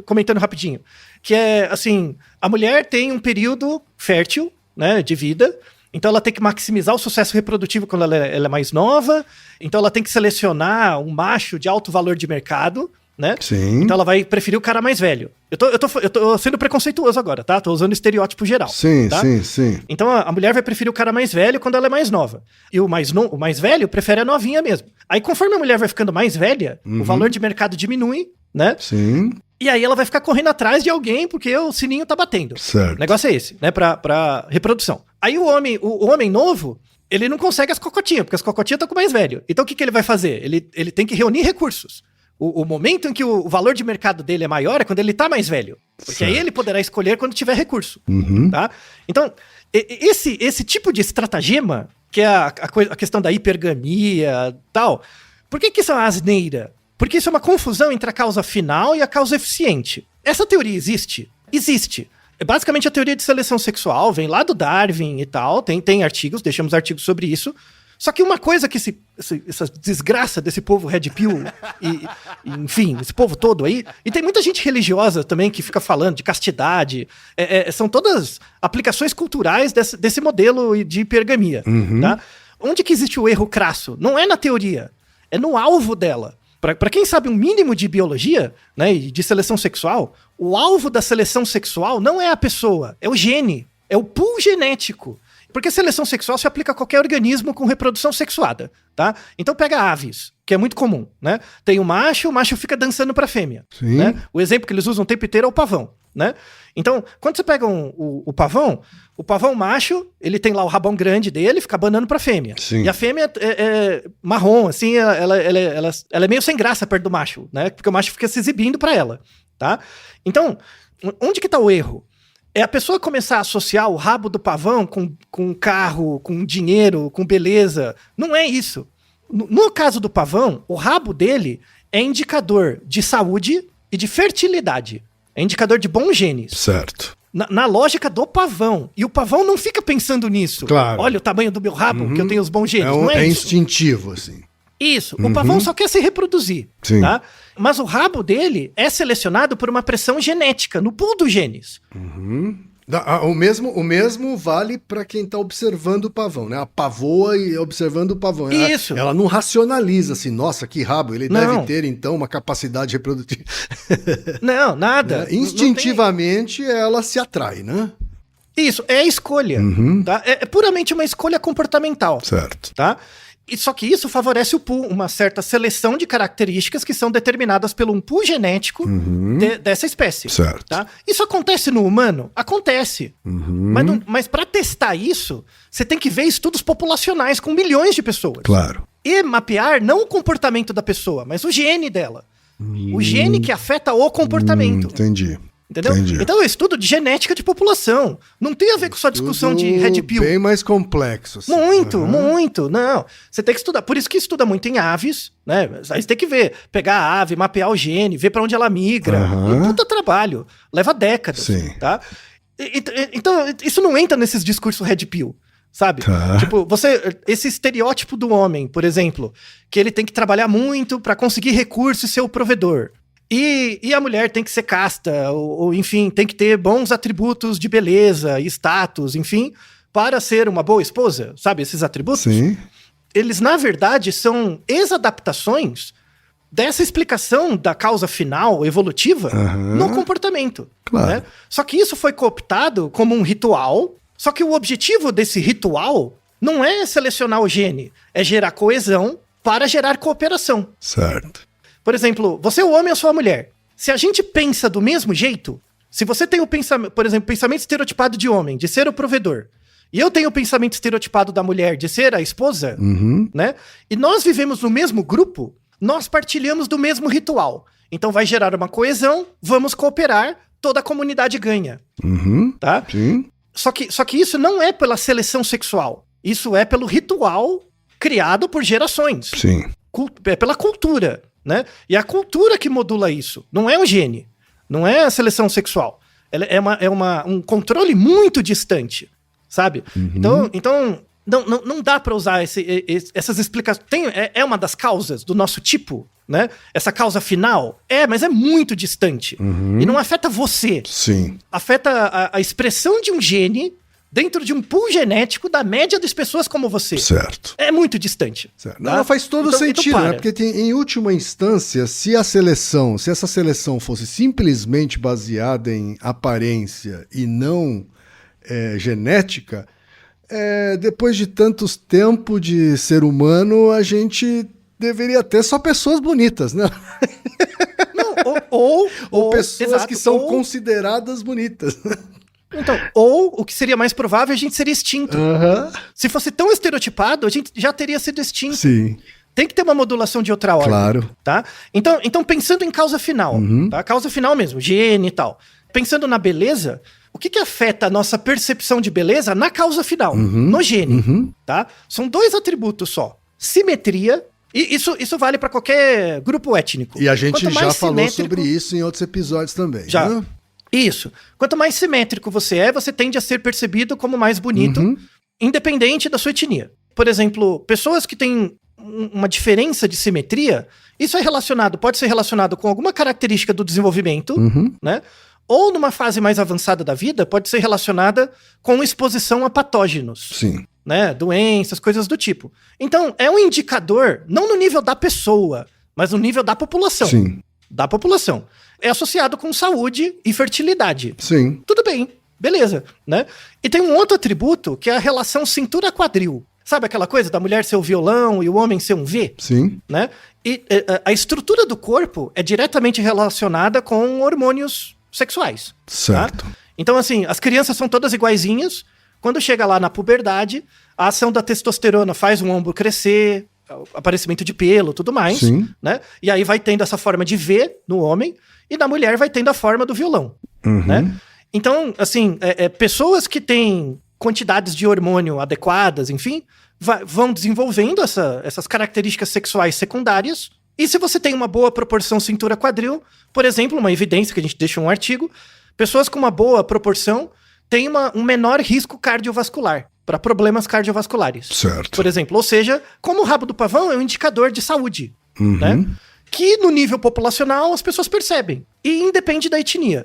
comentando rapidinho, que é assim, a mulher tem um período fértil, né, de vida, então ela tem que maximizar o sucesso reprodutivo quando ela é mais nova, então ela tem que selecionar um macho de alto valor de mercado, né? Sim. Então ela vai preferir o cara mais velho. Eu tô sendo preconceituoso agora, tá? Tô usando estereótipo geral. Sim, tá? sim. Então a mulher vai preferir o cara mais velho quando ela é mais nova. E o mais velho prefere a novinha mesmo. Aí conforme a mulher vai ficando mais velha, o valor de mercado diminui, né? Sim. E aí ela vai ficar correndo atrás de alguém porque o sininho tá batendo. Certo. O negócio é esse, né? Pra reprodução. Aí o homem novo, ele não consegue as cocotinhas, porque as cocotinhas estão com o mais velho. Então o que ele vai fazer? Ele tem que reunir recursos. O momento em que o valor de mercado dele é maior é quando ele tá mais velho. Porque certo. aí ele poderá escolher quando tiver recurso. Tá? Então, esse tipo de estratagema, que é a questão da hipergamia e tal, por que isso é uma asneira? Porque isso é uma confusão entre a causa final e a causa eficiente. Essa teoria existe? Existe. É basicamente a teoria de seleção sexual, vem lá do Darwin e tal, tem artigos, deixamos artigos sobre isso. Só que uma coisa que essa desgraça desse povo Red Pill, enfim, esse povo todo aí, e tem muita gente religiosa também que fica falando de castidade, são todas aplicações culturais desse modelo de hipergamia, tá? Onde que existe o erro crasso? Não é na teoria, é no alvo dela. Para quem sabe um mínimo de biologia, né, e de seleção sexual, o alvo da seleção sexual não é a pessoa, é o gene, é o pool genético. Porque seleção sexual se aplica a qualquer organismo com reprodução sexuada, tá? Então pega aves, que é muito comum, né? Tem o macho fica dançando pra fêmea, né? O exemplo que eles usam o tempo inteiro é o pavão, né? Então, quando você pega o pavão macho, ele tem lá o rabão grande dele, fica abanando pra fêmea. Sim. E a fêmea é marrom, assim, ela é meio sem graça perto do macho, né? Porque o macho fica se exibindo pra ela, tá? Então, onde que tá o erro? É a pessoa começar a associar o rabo do pavão com carro, com dinheiro, com beleza. Não é isso. No caso do pavão, o rabo dele é indicador de saúde e de fertilidade. É indicador de bons genes. Certo. Na lógica do pavão. E o pavão não fica pensando nisso. Claro. Olha o tamanho do meu rabo, que eu tenho os bons genes. Não é isso. Instintivo, assim. Isso. O pavão só quer se reproduzir. Sim. Tá? Mas o rabo dele é selecionado por uma pressão genética, no pool dos genes. O mesmo vale para quem está observando o pavão, né? A pavoa e observando o pavão. Isso. Ela não racionaliza assim, nossa, que rabo, ele deve ter, então, uma capacidade reprodutiva. Não, nada. Instintivamente, ela se atrai, né? Isso, é a escolha. Tá? É puramente uma escolha comportamental. Certo. Tá? Só que isso favorece o pool, uma certa seleção de características que são determinadas pelo um pool genético dessa espécie. Certo. Tá? Isso acontece no humano? Acontece. Mas para testar isso, você tem que ver estudos populacionais com milhões de pessoas. Claro. E mapear não o comportamento da pessoa, mas o gene dela. O gene que afeta o comportamento. Entendi. Entendeu? Entendi. Então é um estudo de genética de população. Não tem a ver com sua discussão de Red Pill. Bem mais complexo. Assim. Muito. Não. Você tem que estudar. Por isso que estuda muito em aves, né? Aí você tem que ver, pegar a ave, mapear o gene, ver pra onde ela migra. É um puta trabalho. Leva décadas. Sim. Tá? Então, isso não entra nesses discursos Red Pill. Sabe? Tá. Tipo, esse estereótipo do homem, por exemplo, que ele tem que trabalhar muito pra conseguir recursos e ser o provedor. E a mulher tem que ser casta, ou enfim, tem que ter bons atributos de beleza, status, enfim, para ser uma boa esposa, sabe? Esses atributos. Sim. Eles, na verdade, são exadaptações dessa explicação da causa final evolutiva no comportamento. Claro. Né? Só que isso foi cooptado como um ritual, só que o objetivo desse ritual não é selecionar o gene, é gerar coesão para gerar cooperação. Certo. Por exemplo, você é o homem ou sou a mulher. Se a gente pensa do mesmo jeito, se você tem o pensamento, por exemplo, pensamento estereotipado de homem, de ser o provedor, e eu tenho o pensamento estereotipado da mulher, de ser a esposa, né? E nós vivemos no mesmo grupo, nós partilhamos do mesmo ritual. Então vai gerar uma coesão, vamos cooperar, toda a comunidade ganha. Tá? Sim. Só que isso não é pela seleção sexual. Isso é pelo ritual criado por gerações. Sim. É pela cultura. Né? E a cultura que modula isso, não é o gene, não é a seleção sexual. Ela é um controle muito distante, sabe? Então, não dá pra usar essas explicações. É uma das causas do nosso tipo, né? Essa causa final. Mas é muito distante. E não afeta você. Sim. Afeta a expressão de um gene dentro de um pool genético da média das pessoas como você. Certo. É muito distante. Certo. Tá? Não, faz todo Então sentido, para. né? Porque em última instância, se essa seleção fosse simplesmente baseada em aparência e não genética, depois de tantos tempos de ser humano, a gente deveria ter só pessoas bonitas, né? Não, ou pessoas exato, que são ou- consideradas bonitas. Então, ou o que seria mais provável, a gente seria extinto. Aham. Se fosse tão estereotipado, a gente já teria sido extinto. Sim, Tem que ter uma modulação de outra ordem. claro. Tá? Então, pensando em causa final, tá? Causa final mesmo, gene e tal. Pensando na beleza, o que afeta a nossa percepção de beleza na causa final? No gene, tá? São 2 atributos só. Simetria, e isso vale para qualquer grupo étnico. E a gente Quanto já mais falou simétrico- sobre isso em outros episódios também. Já. Né? Isso. Quanto mais simétrico você tende a ser percebido como mais bonito, independente da sua etnia. Por exemplo, pessoas que têm uma diferença de simetria, isso pode ser relacionado com alguma característica do desenvolvimento, né? Ou numa fase mais avançada da vida, pode ser relacionada com exposição a patógenos, Sim. né? Doenças, coisas do tipo. Então, é um indicador, não no nível da pessoa, mas no nível da população. Sim. Da população. É associado com saúde e fertilidade. Sim. Tudo bem, beleza, né? E tem um outro atributo que é a relação cintura-quadril. Sabe aquela coisa da mulher ser o violão e o homem ser um V? Sim. Né? E a estrutura do corpo é diretamente relacionada com hormônios sexuais. Certo. Tá? Então, assim, as crianças são todas iguaizinhas. Quando chega lá na puberdade, a ação da testosterona faz o ombro crescer, aparecimento de pelo, tudo mais. Sim. Né? E aí vai tendo essa forma de V no homem, e na mulher vai tendo a forma do violão. Né? Então, assim, pessoas que têm quantidades de hormônio adequadas, enfim, vão desenvolvendo essas características sexuais secundárias. E se você tem uma boa proporção cintura-quadril, por exemplo, uma evidência que a gente deixa um artigo, pessoas com uma boa proporção têm um menor risco cardiovascular para problemas cardiovasculares. Certo. Por exemplo, ou seja, como o rabo do pavão é um indicador de saúde, né? Que no nível populacional as pessoas percebem. E independe da etnia,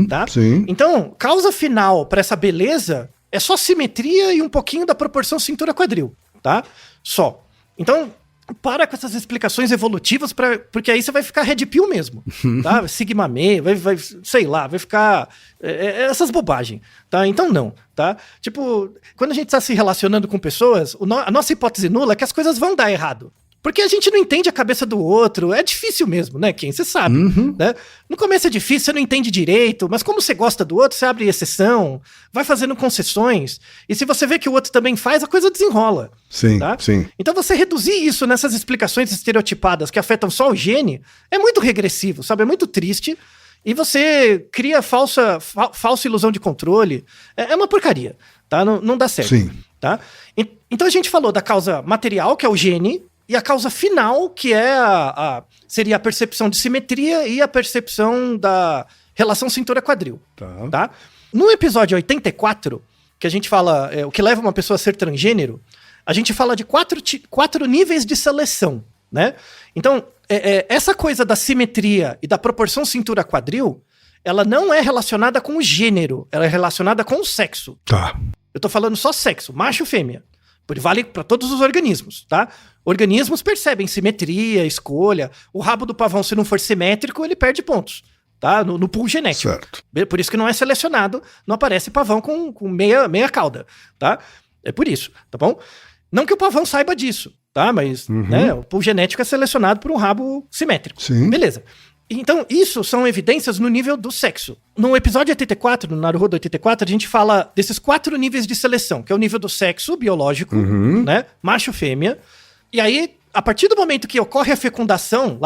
tá? Sim. Então, causa final para essa beleza é só simetria e um pouquinho da proporção cintura-quadril, tá? Só. Então, para com essas explicações evolutivas, porque aí você vai ficar red pill mesmo, tá? Sigma meio, sei lá, vai ficar essas bobagens, tá? Então não, tá? Tipo, quando a gente tá se relacionando com pessoas, a nossa hipótese nula é que as coisas vão dar errado. Porque a gente não entende a cabeça do outro, é difícil mesmo, né, Ken? Você sabe, né? No começo é difícil, você não entende direito, mas como você gosta do outro, você abre exceção, vai fazendo concessões, e se você vê que o outro também faz, a coisa desenrola. Sim, tá? sim. Então você reduzir isso nessas explicações estereotipadas que afetam só o gene é muito regressivo, sabe? É muito triste, e você cria falsa ilusão de controle. É uma porcaria, tá? Não dá certo. Sim. Tá? Então a gente falou da causa material, que é o gene, e a causa final, que seria a percepção de simetria e a percepção da relação cintura-quadril. Tá? No episódio 84, que a gente fala o que leva uma pessoa a ser transgênero, a gente fala de 4 níveis de seleção, né? Então, essa coisa da simetria e da proporção cintura-quadril, ela não é relacionada com o gênero, ela é relacionada com o sexo. Tá. Eu tô falando só sexo, macho e fêmea. Vale para todos os organismos, tá? Organismos percebem simetria, escolha. O rabo do pavão, se não for simétrico, ele perde pontos, tá? No pool genético. Certo. Por isso que não é selecionado, não aparece pavão com meia cauda, tá? É por isso, tá bom? Não que o pavão saiba disso, tá? Mas né, o pool genético é selecionado por um rabo simétrico. Sim. Beleza. Então, isso são evidências no nível do sexo. No episódio 84, no Naruhodo 84, a gente fala desses 4 níveis de seleção, que é o nível do sexo biológico, né? Macho, fêmea. E aí, a partir do momento que ocorre a fecundação,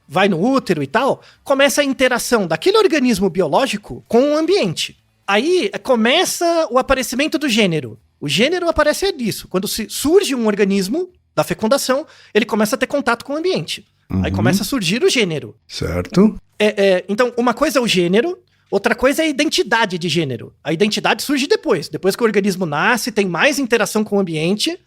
vai no útero e tal, começa a interação daquele organismo biológico com o ambiente. Aí começa o aparecimento do gênero. O gênero aparece disso. Quando surge um organismo da fecundação, ele começa a ter contato com o ambiente. Aí começa a surgir o gênero. Certo. Então, uma coisa é o gênero, Outra coisa é a identidade de gênero. A identidade surge depois que o organismo nasce, tem mais interação com o ambiente,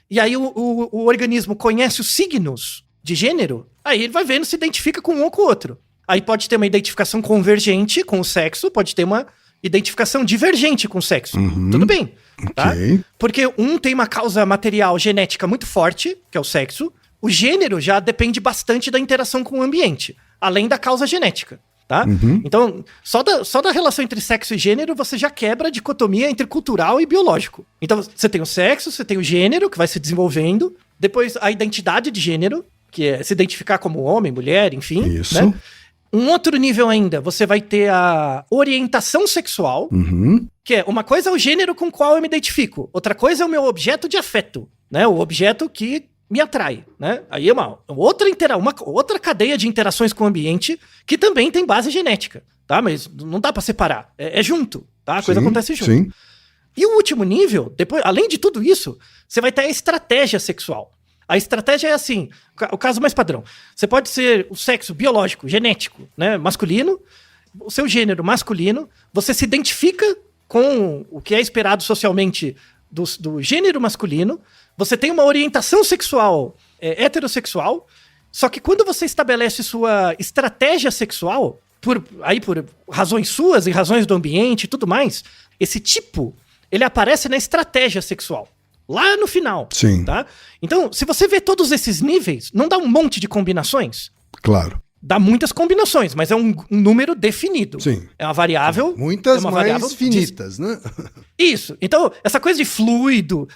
e aí o organismo conhece os signos de gênero, aí ele vai vendo se identifica com um ou com o outro. Aí pode ter uma identificação convergente com o sexo, pode ter uma identificação divergente com o sexo. Tudo bem, tá? Porque um tem uma causa material genética muito forte, que é o sexo. O gênero já depende bastante da interação com o ambiente, além da causa genética, tá? Então, só da relação entre sexo e gênero, você já quebra a dicotomia entre cultural e biológico. Então, você tem o sexo, você tem o gênero, que vai se desenvolvendo, depois a identidade de gênero, que é se identificar como homem, mulher, enfim. Isso. Né? Um outro nível ainda, você vai ter a orientação sexual, que é uma coisa é o gênero com o qual eu me identifico, outra coisa é o meu objeto de afeto, né? O objeto que me atrai, né? Aí é uma outra cadeia de interações com o ambiente que também tem base genética, tá? Mas não dá pra separar, é junto, tá? A coisa acontece junto. Sim. E o último nível, depois, além de tudo isso, você vai ter a estratégia sexual. A estratégia é assim, o caso mais padrão. Você pode ser o sexo biológico, genético, né, masculino, o seu gênero masculino, você se identifica com o que é esperado socialmente do gênero masculino, você tem uma orientação sexual heterossexual, só que quando você estabelece sua estratégia sexual, por razões suas e razões do ambiente e tudo mais, esse tipo, ele aparece na estratégia sexual. Lá no final, Sim. Tá? Então, se você vê todos esses níveis, não dá um monte de combinações? Claro. Dá muitas combinações, mas é um número definido. Sim. É uma variável... Muitas é uma mais variável finitas, né? Isso. Então, essa coisa de fluido,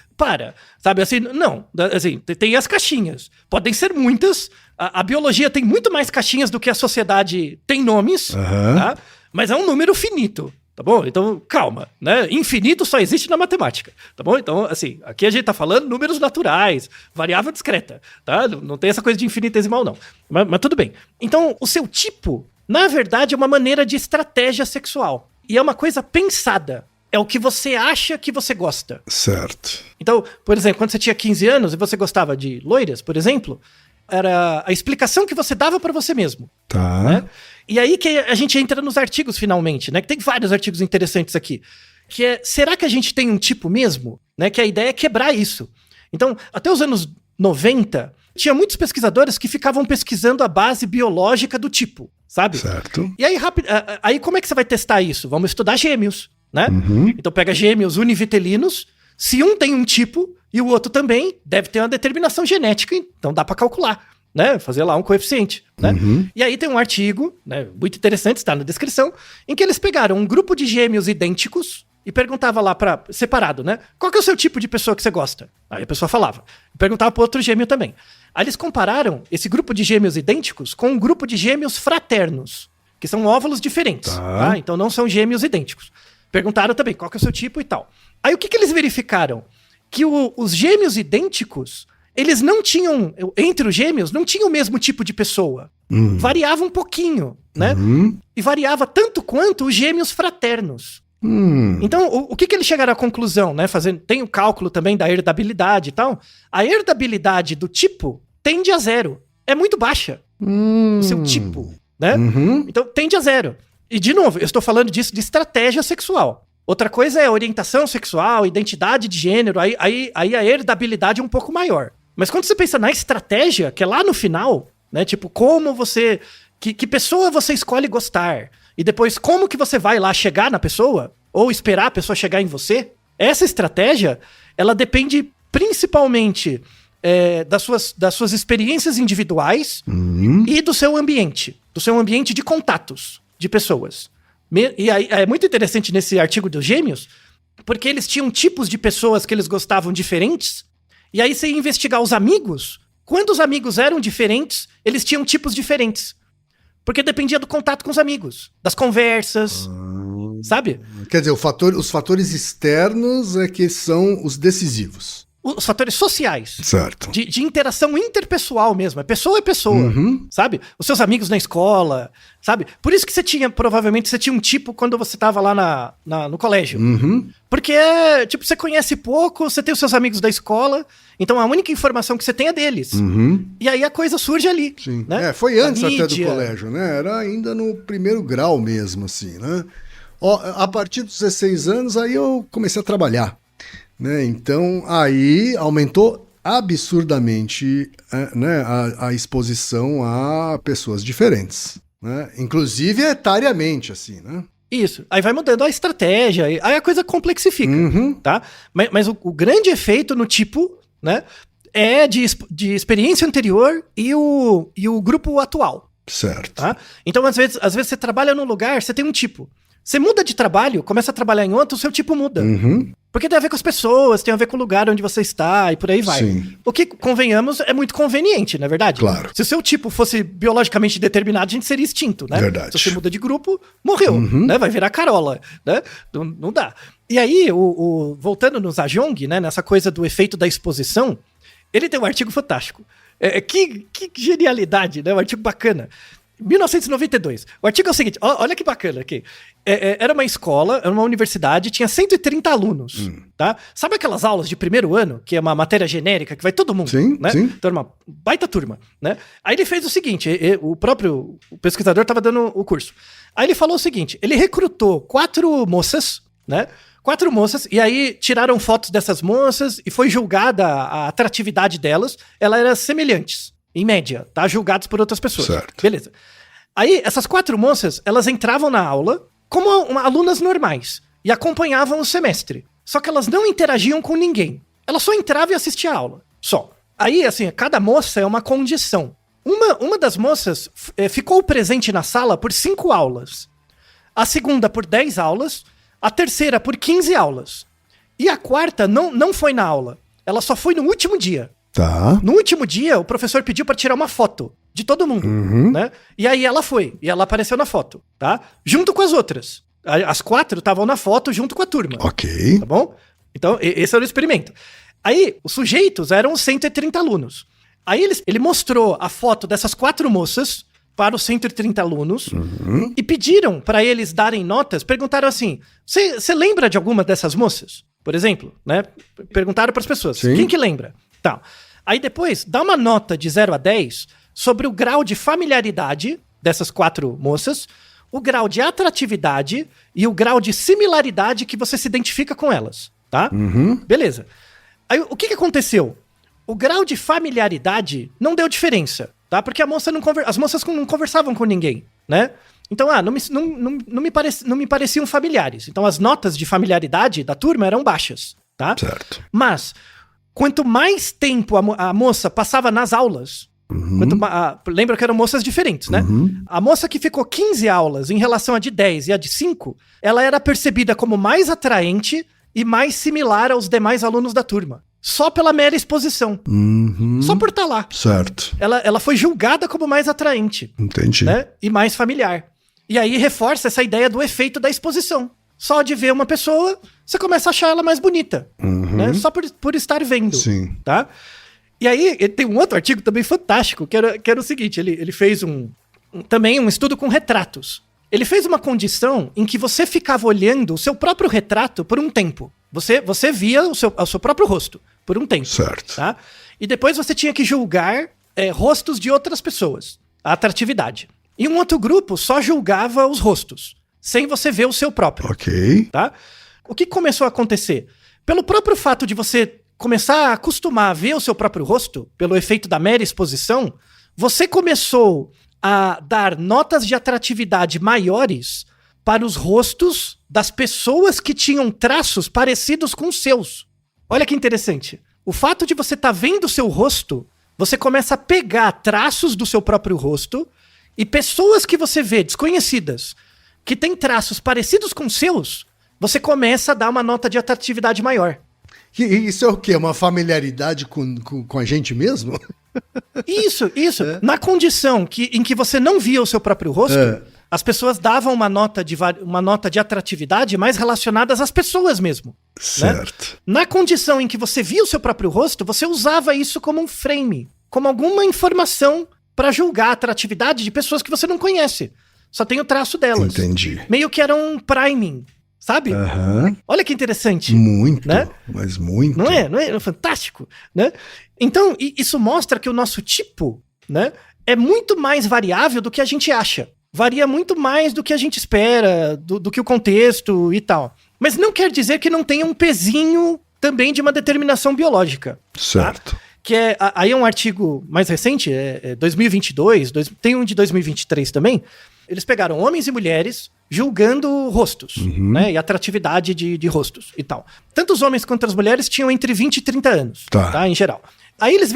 sabe, assim, não. Assim, tem as caixinhas. Podem ser muitas. A biologia tem muito mais caixinhas do que a sociedade tem nomes, tá? Mas é um número finito. Tá bom? Então, calma, né? Infinito só existe na matemática, tá bom? Então, assim, aqui a gente tá falando números naturais, variável discreta, tá? Não tem essa coisa de infinitesimal, não. Mas tudo bem. Então, o seu tipo, na verdade, é uma maneira de estratégia sexual. E é uma coisa pensada. É o que você acha que você gosta. Certo. Então, por exemplo, quando você tinha 15 anos e você gostava de loiras, por exemplo, era a explicação que você dava pra você mesmo. Tá. Né? E aí que a gente entra nos artigos, finalmente, né? Que tem vários artigos interessantes aqui. Que é, será que a gente tem um tipo mesmo? Né? Que a ideia é quebrar isso. Então, até os anos 90, tinha muitos pesquisadores que ficavam pesquisando a base biológica do tipo, sabe? Certo. E aí, aí como é que você vai testar isso? Vamos estudar gêmeos, né? Então pega gêmeos univitelinos, se um tem um tipo e o outro também, deve ter uma determinação genética, então dá pra calcular, né? Fazer lá um coeficiente, né? E aí tem um artigo, né, muito interessante, está na descrição, em que eles pegaram um grupo de gêmeos idênticos e perguntava lá separado, né? Qual que é o seu tipo de pessoa que você gosta? Aí a pessoa falava. Perguntava pro outro gêmeo também. Aí eles compararam esse grupo de gêmeos idênticos com um grupo de gêmeos fraternos, que são óvulos diferentes, tá? Então não são gêmeos idênticos. Perguntaram também qual que é o seu tipo e tal. Aí o que eles verificaram? Que os gêmeos idênticos, eles não tinham, entre os gêmeos, não tinham o mesmo tipo de pessoa. Variava um pouquinho, né? E variava tanto quanto os gêmeos fraternos. Então, o que eles chegaram à conclusão, né? Tem o cálculo também da herdabilidade e tal. A herdabilidade do tipo tende a 0. É muito baixa. O seu tipo, né? Então, tende a 0. E, de novo, eu estou falando disso de estratégia sexual. Outra coisa é orientação sexual, identidade de gênero, aí a herdabilidade é um pouco maior. Mas quando você pensa na estratégia, que é lá no final, né? Tipo, como você... Que pessoa você escolhe gostar? E depois, como que você vai lá chegar na pessoa? Ou esperar a pessoa chegar em você? Essa estratégia, ela depende principalmente das suas experiências individuais e do seu ambiente de contatos de pessoas. E aí, é muito interessante nesse artigo dos gêmeos, porque eles tinham tipos de pessoas que eles gostavam diferentes, e aí você ia investigar os amigos, quando os amigos eram diferentes, eles tinham tipos diferentes. Porque dependia do contato com os amigos, das conversas, sabe? Quer dizer, os fatores externos é que são os decisivos. os fatores sociais. Certo. De interação interpessoal mesmo. É pessoa, sabe? Os seus amigos na escola, sabe? Por isso que provavelmente você tinha um tipo quando você tava lá no colégio. Porque, tipo, você conhece pouco, você tem os seus amigos da escola, então a única informação que você tem é deles. E aí a coisa surge ali. Sim. Né? Foi antes até do mídia. colégio, né? Era ainda no primeiro grau mesmo, assim, né? A partir dos 16 anos, aí eu comecei a trabalhar. Né? Então, aí aumentou absurdamente né, a exposição a pessoas diferentes, né? Inclusive etariamente, assim, né? Isso. Aí vai mudando a estratégia, aí a coisa complexifica, tá? Mas o grande efeito no tipo, né, é de experiência anterior e o grupo atual. Certo. Tá? Então, às vezes você trabalha num lugar, você tem um tipo. Você muda de trabalho, começa a trabalhar em outro, o seu tipo muda. Porque tem a ver com as pessoas, tem a ver com o lugar onde você está e por aí vai. Sim. O que, convenhamos, é muito conveniente, não é verdade? Claro. Se o seu tipo fosse biologicamente determinado, a gente seria extinto, né? Verdade. Se você muda de grupo, morreu, né? Vai virar Carola, né? Não dá. E aí, voltando no Zhang, né? Nessa coisa do efeito da exposição, ele tem um artigo fantástico. Que genialidade, né? Um artigo bacana. 1992. O artigo é o seguinte, olha que bacana aqui. Era uma escola, era uma universidade, tinha 130 alunos, tá? Sabe aquelas aulas de primeiro ano, que é uma matéria genérica, que vai todo mundo, sim, né? Sim. Então era uma baita turma, né? Aí ele fez o seguinte, o pesquisador estava dando o curso. Aí ele falou o seguinte, ele recrutou 4 moças, né? 4 moças, e aí tiraram fotos dessas moças e foi julgada a atratividade delas, elas eram semelhantes. Em média, tá? Julgados por outras pessoas. Certo. Beleza. Aí, essas 4 moças, elas entravam na aula como alunas normais e acompanhavam o semestre. Só que elas não interagiam com ninguém. Elas só entravam e assistiam a aula. Só. Aí, assim, cada moça é uma condição. Uma das moças ficou presente na sala por 5 aulas. A segunda por 10 aulas. A terceira por 15 aulas. E a quarta não foi na aula. Ela só foi no último dia. Tá. No último dia, o professor pediu pra tirar uma foto de todo mundo, né? E aí ela foi, e ela apareceu na foto, tá? Junto com as outras. As 4 estavam na foto junto com a turma. Ok. Tá bom? Então, esse era o experimento. Aí, os sujeitos eram 130 alunos. Aí ele mostrou a foto dessas 4 moças para os 130 alunos e pediram pra eles darem notas, perguntaram assim, você lembra de alguma dessas moças? Por exemplo, né? Perguntaram pras pessoas, Sim. Quem que lembra? Tá. Aí depois, dá uma nota de 0 a 10 sobre o grau de familiaridade dessas 4 moças, o grau de atratividade e o grau de similaridade que você se identifica com elas, tá? Beleza. Aí o que aconteceu? O grau de familiaridade não deu diferença, tá? Porque as moças não conversavam com ninguém, né? Então, não me pareciam familiares. Então as notas de familiaridade da turma eram baixas, tá? Certo. Mas quanto mais tempo a moça passava nas aulas, lembra que eram moças diferentes, né? A moça que ficou 15 aulas em relação a de 10 e a de 5, ela era percebida como mais atraente e mais similar aos demais alunos da turma. Só pela mera exposição. Só por estar lá. Certo. Ela foi julgada como mais atraente. Entendi. Né? E mais familiar. E aí reforça essa ideia do efeito da exposição. Só de ver uma pessoa, você começa a achar ela mais bonita. Né? Só por estar vendo. Sim. Tá? E aí, ele tem um outro artigo também fantástico, que era o seguinte, ele fez também um estudo com retratos. Ele fez uma condição em que você ficava olhando o seu próprio retrato por um tempo. Você via o seu próprio rosto por um tempo. Certo. Tá? E depois você tinha que julgar rostos de outras pessoas, a atratividade. E um outro grupo só julgava os rostos, sem você ver o seu próprio. Ok. Tá? O que começou a acontecer? Pelo próprio fato de você começar a acostumar a ver o seu próprio rosto, pelo efeito da mera exposição, você começou a dar notas de atratividade maiores para os rostos das pessoas que tinham traços parecidos com os seus. Olha que interessante. O fato de você estar vendo o seu rosto, você começa a pegar traços do seu próprio rosto e pessoas que você vê, desconhecidas, que têm traços parecidos com os seus, você começa a dar uma nota de atratividade maior. E isso é o quê? Uma familiaridade com a gente mesmo? Isso. Na condição em que você não via o seu próprio rosto, as pessoas davam uma nota de atratividade mais relacionadas às pessoas mesmo. Certo. Né? Na condição em que você via o seu próprio rosto, você usava isso como um frame, como alguma informação para julgar a atratividade de pessoas que você não conhece. Só tem o traço delas. Entendi. Meio que era um priming, sabe? Olha que interessante. Muito, né? Mas muito. Não é fantástico, né? Então, isso mostra que o nosso tipo, né, é muito mais variável do que a gente acha. Varia muito mais do que a gente espera, do que o contexto e tal. Mas não quer dizer que não tenha um pezinho também de uma determinação biológica. Certo. Tá? Que aí é um artigo mais recente, 2022, tem um de 2023 também. Eles pegaram homens e mulheres julgando rostos, né, e atratividade de rostos e tal. Tanto os homens quanto as mulheres tinham entre 20 e 30 anos, tá, em geral. Aí eles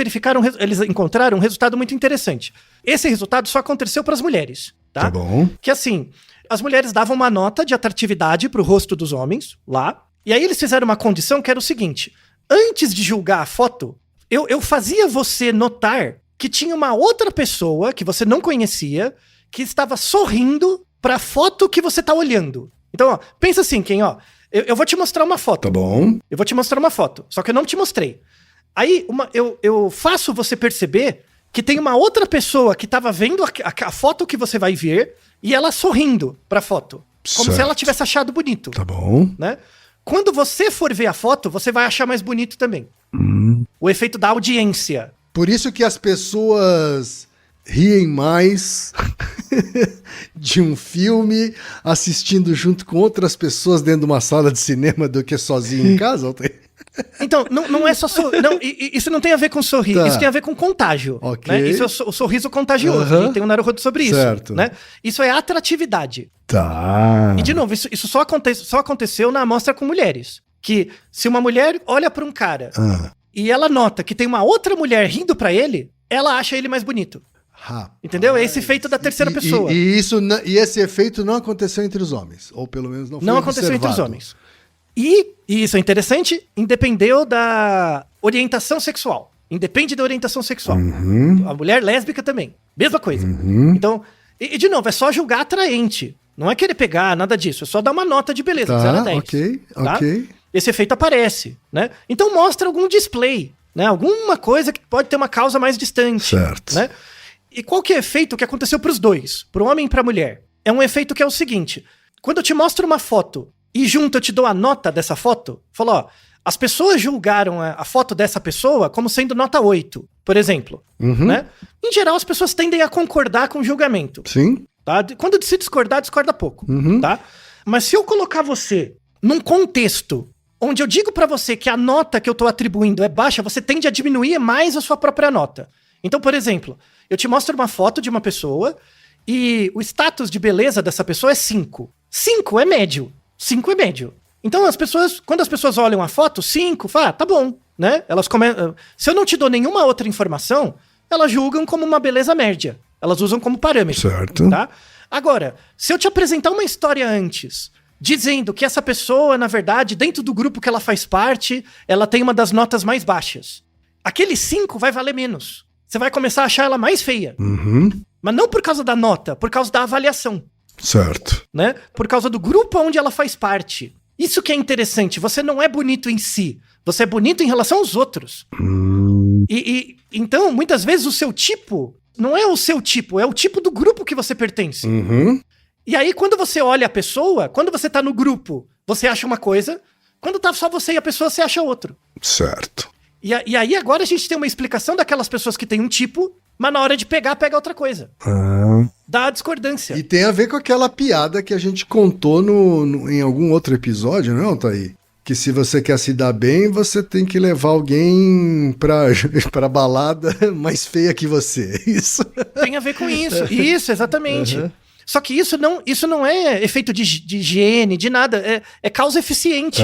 eles encontraram um resultado muito interessante. Esse resultado só aconteceu para as mulheres, tá? Bom. Que assim, as mulheres davam uma nota de atratividade pro rosto dos homens, lá, e aí eles fizeram uma condição que era o seguinte: antes de julgar a foto, eu fazia você notar que tinha uma outra pessoa que você não conhecia, que estava sorrindo pra foto que você tá olhando. Então, ó, pensa assim, ó, eu vou te mostrar uma foto. Tá bom. Eu vou te mostrar uma foto, só que eu não te mostrei. Aí, eu faço você perceber que tem uma outra pessoa que tava vendo a foto que você vai ver e ela sorrindo pra foto. Como se ela tivesse achado bonito. Tá bom. Né? Quando você for ver a foto, você vai achar mais bonito também. O efeito da audiência. Por isso que as pessoas riem mais de um filme assistindo junto com outras pessoas dentro de uma sala de cinema do que sozinho em casa. Então, não é só isso não tem a ver com sorrir, Tá. Isso tem a ver com contágio. Ok. Né? Isso é o sorriso contagioso. A gente tem um Naruhodo sobre Certo. isso. Né? Isso é atratividade. Tá. E, de novo, isso só aconteceu na amostra com mulheres. Que se uma mulher olha pra um cara e ela nota que tem uma outra mulher rindo pra ele, ela acha ele mais bonito. Entendeu? É esse efeito da terceira pessoa. E esse efeito não aconteceu entre os homens. Ou pelo menos não foi Não aconteceu entre os homens. E isso é interessante, independeu da orientação sexual. Independe da orientação sexual. A mulher lésbica também. Mesma coisa. Então, e de novo, é só julgar atraente. Não é querer pegar, nada disso. É só dar uma nota de beleza, de 0 a 10. Tá? Ok. Esse efeito aparece, né? Então mostra algum display, né? Alguma coisa que pode ter uma causa mais distante. Certo. Né? E qual que é o efeito que aconteceu pros dois? Pro homem e pra mulher? É um efeito que é o seguinte. Quando eu te mostro uma foto e junto eu te dou a nota dessa foto, falo, ó, as pessoas julgaram a foto dessa pessoa como sendo nota 8, por exemplo. Né? Em geral, as pessoas tendem a concordar com o julgamento. Sim. Tá? Quando se discordar, discorda pouco. Tá? Mas se eu colocar você num contexto onde eu digo pra você que a nota que eu tô atribuindo é baixa, você tende a diminuir mais a sua própria nota. Então, por exemplo, eu te mostro uma foto de uma pessoa e o status de beleza dessa pessoa é 5. 5 é médio. 5 é médio. Então, quando as pessoas olham a foto, 5, tá bom, né? Se eu não te dou nenhuma outra informação, elas julgam como uma beleza média. Elas usam como parâmetro. Certo. Tá? Agora, se eu te apresentar uma história antes, dizendo que essa pessoa, na verdade, dentro do grupo que ela faz parte, ela tem uma das notas mais baixas. Aquele 5 vai valer menos. Você vai começar a achar ela mais feia. Mas não por causa da nota, por causa da avaliação. Certo. Né? Por causa do grupo onde ela faz parte. Isso que é interessante. Você não é bonito em si. Você é bonito em relação aos outros. Então, muitas vezes, o seu tipo não é o seu tipo, é o tipo do grupo que você pertence. E aí, quando você olha a pessoa, quando você tá no grupo, você acha uma coisa. Quando tá só você e a pessoa, você acha outro. Certo. E aí, agora a gente tem uma explicação daquelas pessoas que têm um tipo, mas na hora de pegar, pega outra coisa. Dá a discordância. E tem a ver com aquela piada que a gente contou em algum outro episódio, não, Thaí? Que se você quer se dar bem, você tem que levar alguém pra balada mais feia que você. Isso. Tem a ver com isso. Isso, exatamente. Só que isso não é efeito de higiene, de nada. É causa eficiente.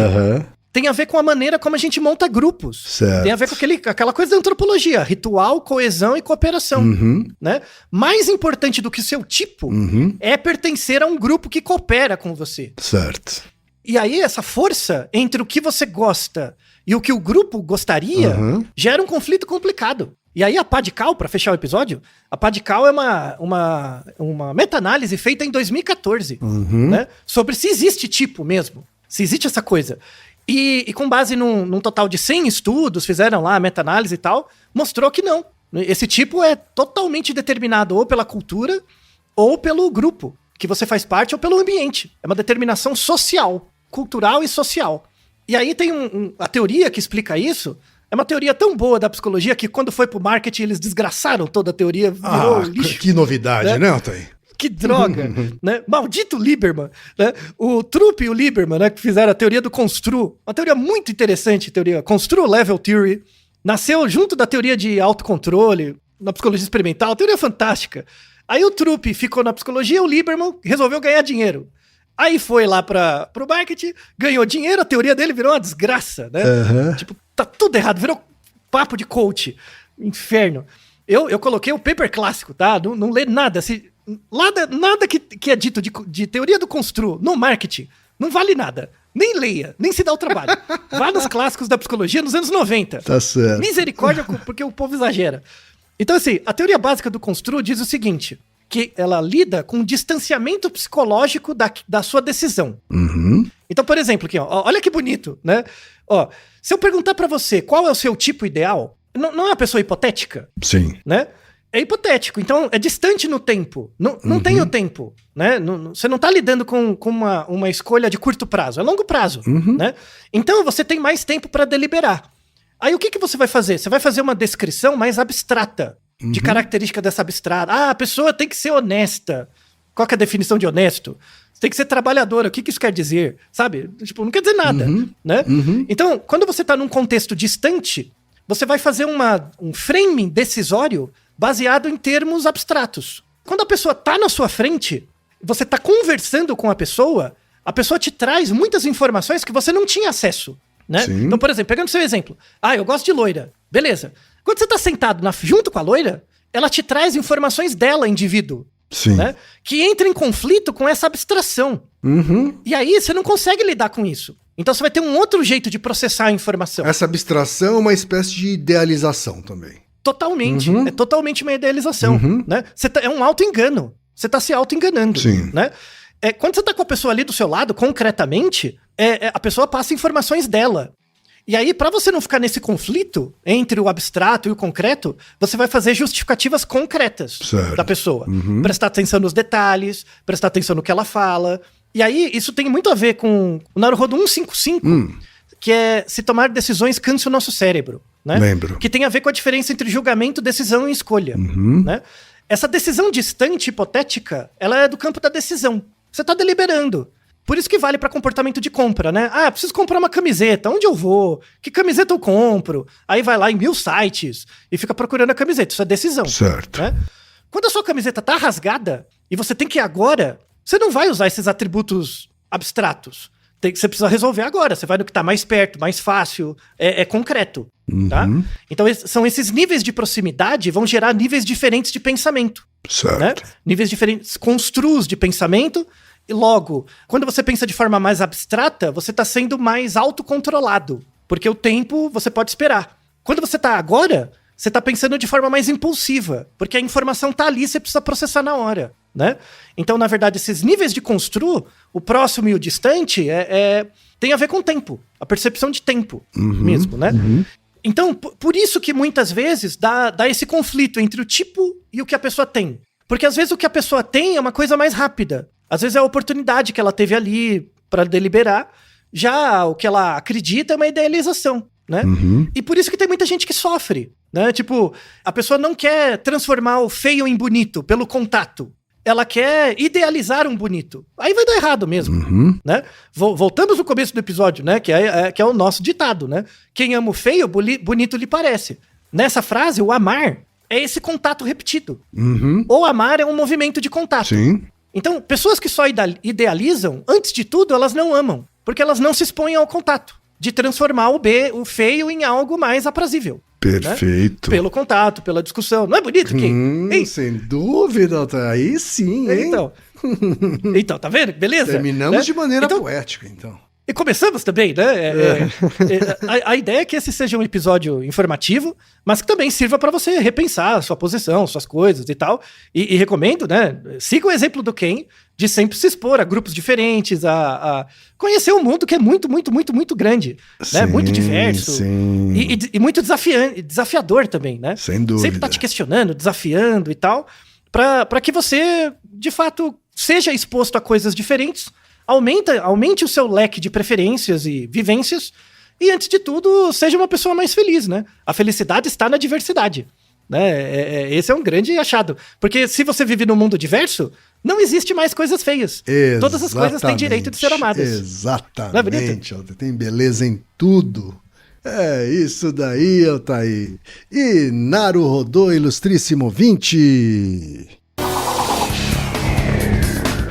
Tem a ver com a maneira como a gente monta grupos. Certo. Tem a ver com aquela coisa da antropologia. Ritual, coesão e cooperação. Né? Mais importante do que o seu tipo é pertencer a um grupo que coopera com você. Certo. E aí essa força entre o que você gosta e o que o grupo gostaria gera um conflito complicado. E aí a pá de cal, pra fechar o episódio, a pá de cal é uma meta-análise feita em 2014, né? Sobre se existe tipo mesmo, se existe essa coisa. E com base num total de 100 estudos, fizeram lá a meta-análise e tal, mostrou que não. Esse tipo é totalmente determinado ou pela cultura ou pelo grupo que você faz parte ou pelo ambiente. É uma determinação social, cultural e social. E aí tem a teoria que explica isso. É uma teoria tão boa da psicologia que quando foi pro marketing eles desgraçaram toda a teoria, virou lixo. Que novidade, né, Altair? Que droga, né? Maldito Lieberman, né? O Trupp e o Lieberman, né, que fizeram a teoria do Constru, uma teoria muito interessante, teoria Constru Level Theory, nasceu junto da teoria de autocontrole, na psicologia experimental, teoria fantástica. Aí o Trupp ficou na psicologia, o Lieberman resolveu ganhar dinheiro. Aí foi lá pro marketing, ganhou dinheiro, a teoria dele virou uma desgraça, né? Tipo, tá tudo errado, virou papo de coach, inferno. Eu coloquei o paper clássico, tá? Não lê nada, nada que é dito de teoria do Constru no marketing, não vale nada. Nem leia, nem se dá o trabalho. Vá nos clássicos da psicologia nos anos 90. Tá certo. Misericórdia, porque o povo exagera. Então, assim, a teoria básica do Constru diz o seguinte, que ela lida com o distanciamento psicológico da sua decisão. Então, por exemplo, aqui, ó, olha que bonito, né? Ó, se eu perguntar pra você qual é o seu tipo ideal, não é uma pessoa hipotética? Sim. Né? É hipotético, então é distante no tempo. Não tem o tempo, né? Você não tá lidando com uma escolha de curto prazo, é longo prazo, né? Então você tem mais tempo para deliberar. Aí o que você vai fazer? Você vai fazer uma descrição mais abstrata, de característica dessa abstrata. Ah, a pessoa tem que ser honesta. Qual que é a definição de honesto? Tem que ser trabalhadora, o que isso quer dizer? Sabe? Tipo, não quer dizer nada, né? Então, quando você tá num contexto distante, você vai fazer um framing decisório baseado em termos abstratos. Quando a pessoa tá na sua frente, você tá conversando com a pessoa te traz muitas informações que você não tinha acesso, né? Então, por exemplo, pegando seu exemplo. Ah, eu gosto de loira. Beleza. Quando você tá sentado junto com a loira, ela te traz informações dela, indivíduo. Sim. Né? Que entra em conflito com essa abstração. E aí você não consegue lidar com isso. Então você vai ter um outro jeito de processar a informação. Essa abstração é uma espécie de idealização também. Totalmente. É totalmente uma idealização. Né? É um auto-engano. Você tá se auto-enganando. Sim. Né? Quando você tá com a pessoa ali do seu lado, concretamente, a pessoa passa informações dela. E aí, para você não ficar nesse conflito entre o abstrato e o concreto, você vai fazer justificativas concretas da pessoa. Prestar atenção nos detalhes, prestar atenção no que ela fala. E aí, isso tem muito a ver com o Naruhodo 155, que é se tomar decisões cansa o nosso cérebro. Né? Lembro. Que tem a ver com a diferença entre julgamento, decisão e escolha. Né? Essa decisão distante, hipotética, ela é do campo da decisão. Você tá deliberando. Por isso que vale para comportamento de compra, né? Ah, preciso comprar uma camiseta. Onde eu vou? Que camiseta eu compro? Aí vai lá em 1000 sites e fica procurando a camiseta. Isso é decisão. Certo. Né? Quando a sua camiseta tá rasgada e você tem que ir agora, você não vai usar esses atributos abstratos. Você precisa resolver agora. Você vai no que tá mais perto, mais fácil, é concreto. Tá? Então são esses níveis de proximidade vão gerar níveis diferentes de pensamento. Certo. Né? Níveis diferentes, construos de pensamento. E logo, quando você pensa de forma mais abstrata, você está sendo mais autocontrolado. Porque o tempo você pode esperar. Quando você está agora, você está pensando de forma mais impulsiva. Porque a informação está ali, você precisa processar na hora. Né? Então, na verdade, esses níveis de construo, o próximo e o distante, tem a ver com o tempo. A percepção de tempo mesmo, né? Então, por isso que muitas vezes dá esse conflito entre o tipo e o que a pessoa tem. Porque às vezes o que a pessoa tem é uma coisa mais rápida. Às vezes é a oportunidade que ela teve ali para deliberar. Já o que ela acredita é uma idealização, né? E por isso que tem muita gente que sofre, né? Tipo, a pessoa não quer transformar o feio em bonito pelo contato. Ela quer idealizar um bonito. Aí vai dar errado mesmo, né? Voltamos no começo do episódio, né? Que é o nosso ditado, né? Quem ama o feio, bonito lhe parece. Nessa frase, o amar é esse contato repetido. O amar é um movimento de contato. Sim. Então, pessoas que só idealizam, antes de tudo, elas não amam. Porque elas não se expõem ao contato. De transformar o feio em algo mais aprazível. Perfeito. Né? Pelo contato, pela discussão. Não é bonito, Kim? Sem dúvida, aí sim, hein? Então, tá vendo? Beleza? Terminamos né? de maneira poética, então. E começamos também, né? A ideia é que esse seja um episódio informativo, mas que também sirva para você repensar a sua posição, suas coisas e tal. E recomendo, né? Siga o exemplo do Ken, de sempre se expor a grupos diferentes, a conhecer um mundo que é muito, muito, muito, muito grande, né? Muito diverso e muito desafiador também, né? Sem dúvida. Sempre tá te questionando, desafiando e tal, para que você, de fato, seja exposto a coisas diferentes, aumente o seu leque de preferências e vivências e, antes de tudo, seja uma pessoa mais feliz, né? A felicidade está na diversidade, né? Esse é um grande achado. Porque se você vive num mundo diverso, não existe mais coisas feias. Exatamente. Todas as coisas têm direito de ser amadas. Exatamente. Não é, tem beleza em tudo. É isso daí, Altair. E Naruhodô, ilustríssimo 20.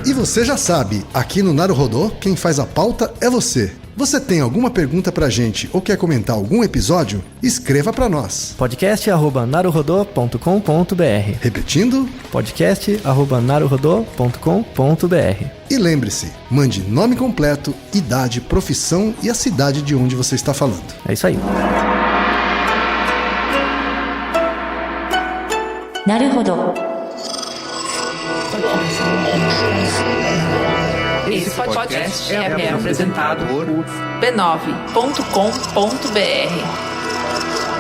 E você já sabe, aqui no Naruhodô, quem faz a pauta é você. Você tem alguma pergunta pra gente ou quer comentar algum episódio? Escreva pra nós. podcast@naruhodô.com.br. Repetindo? podcast@naruhodô.com.br. E lembre-se, mande nome completo, idade, profissão e a cidade de onde você está falando. É isso aí. Naruhodo. Esse podcast é apresentado por b9.com.br.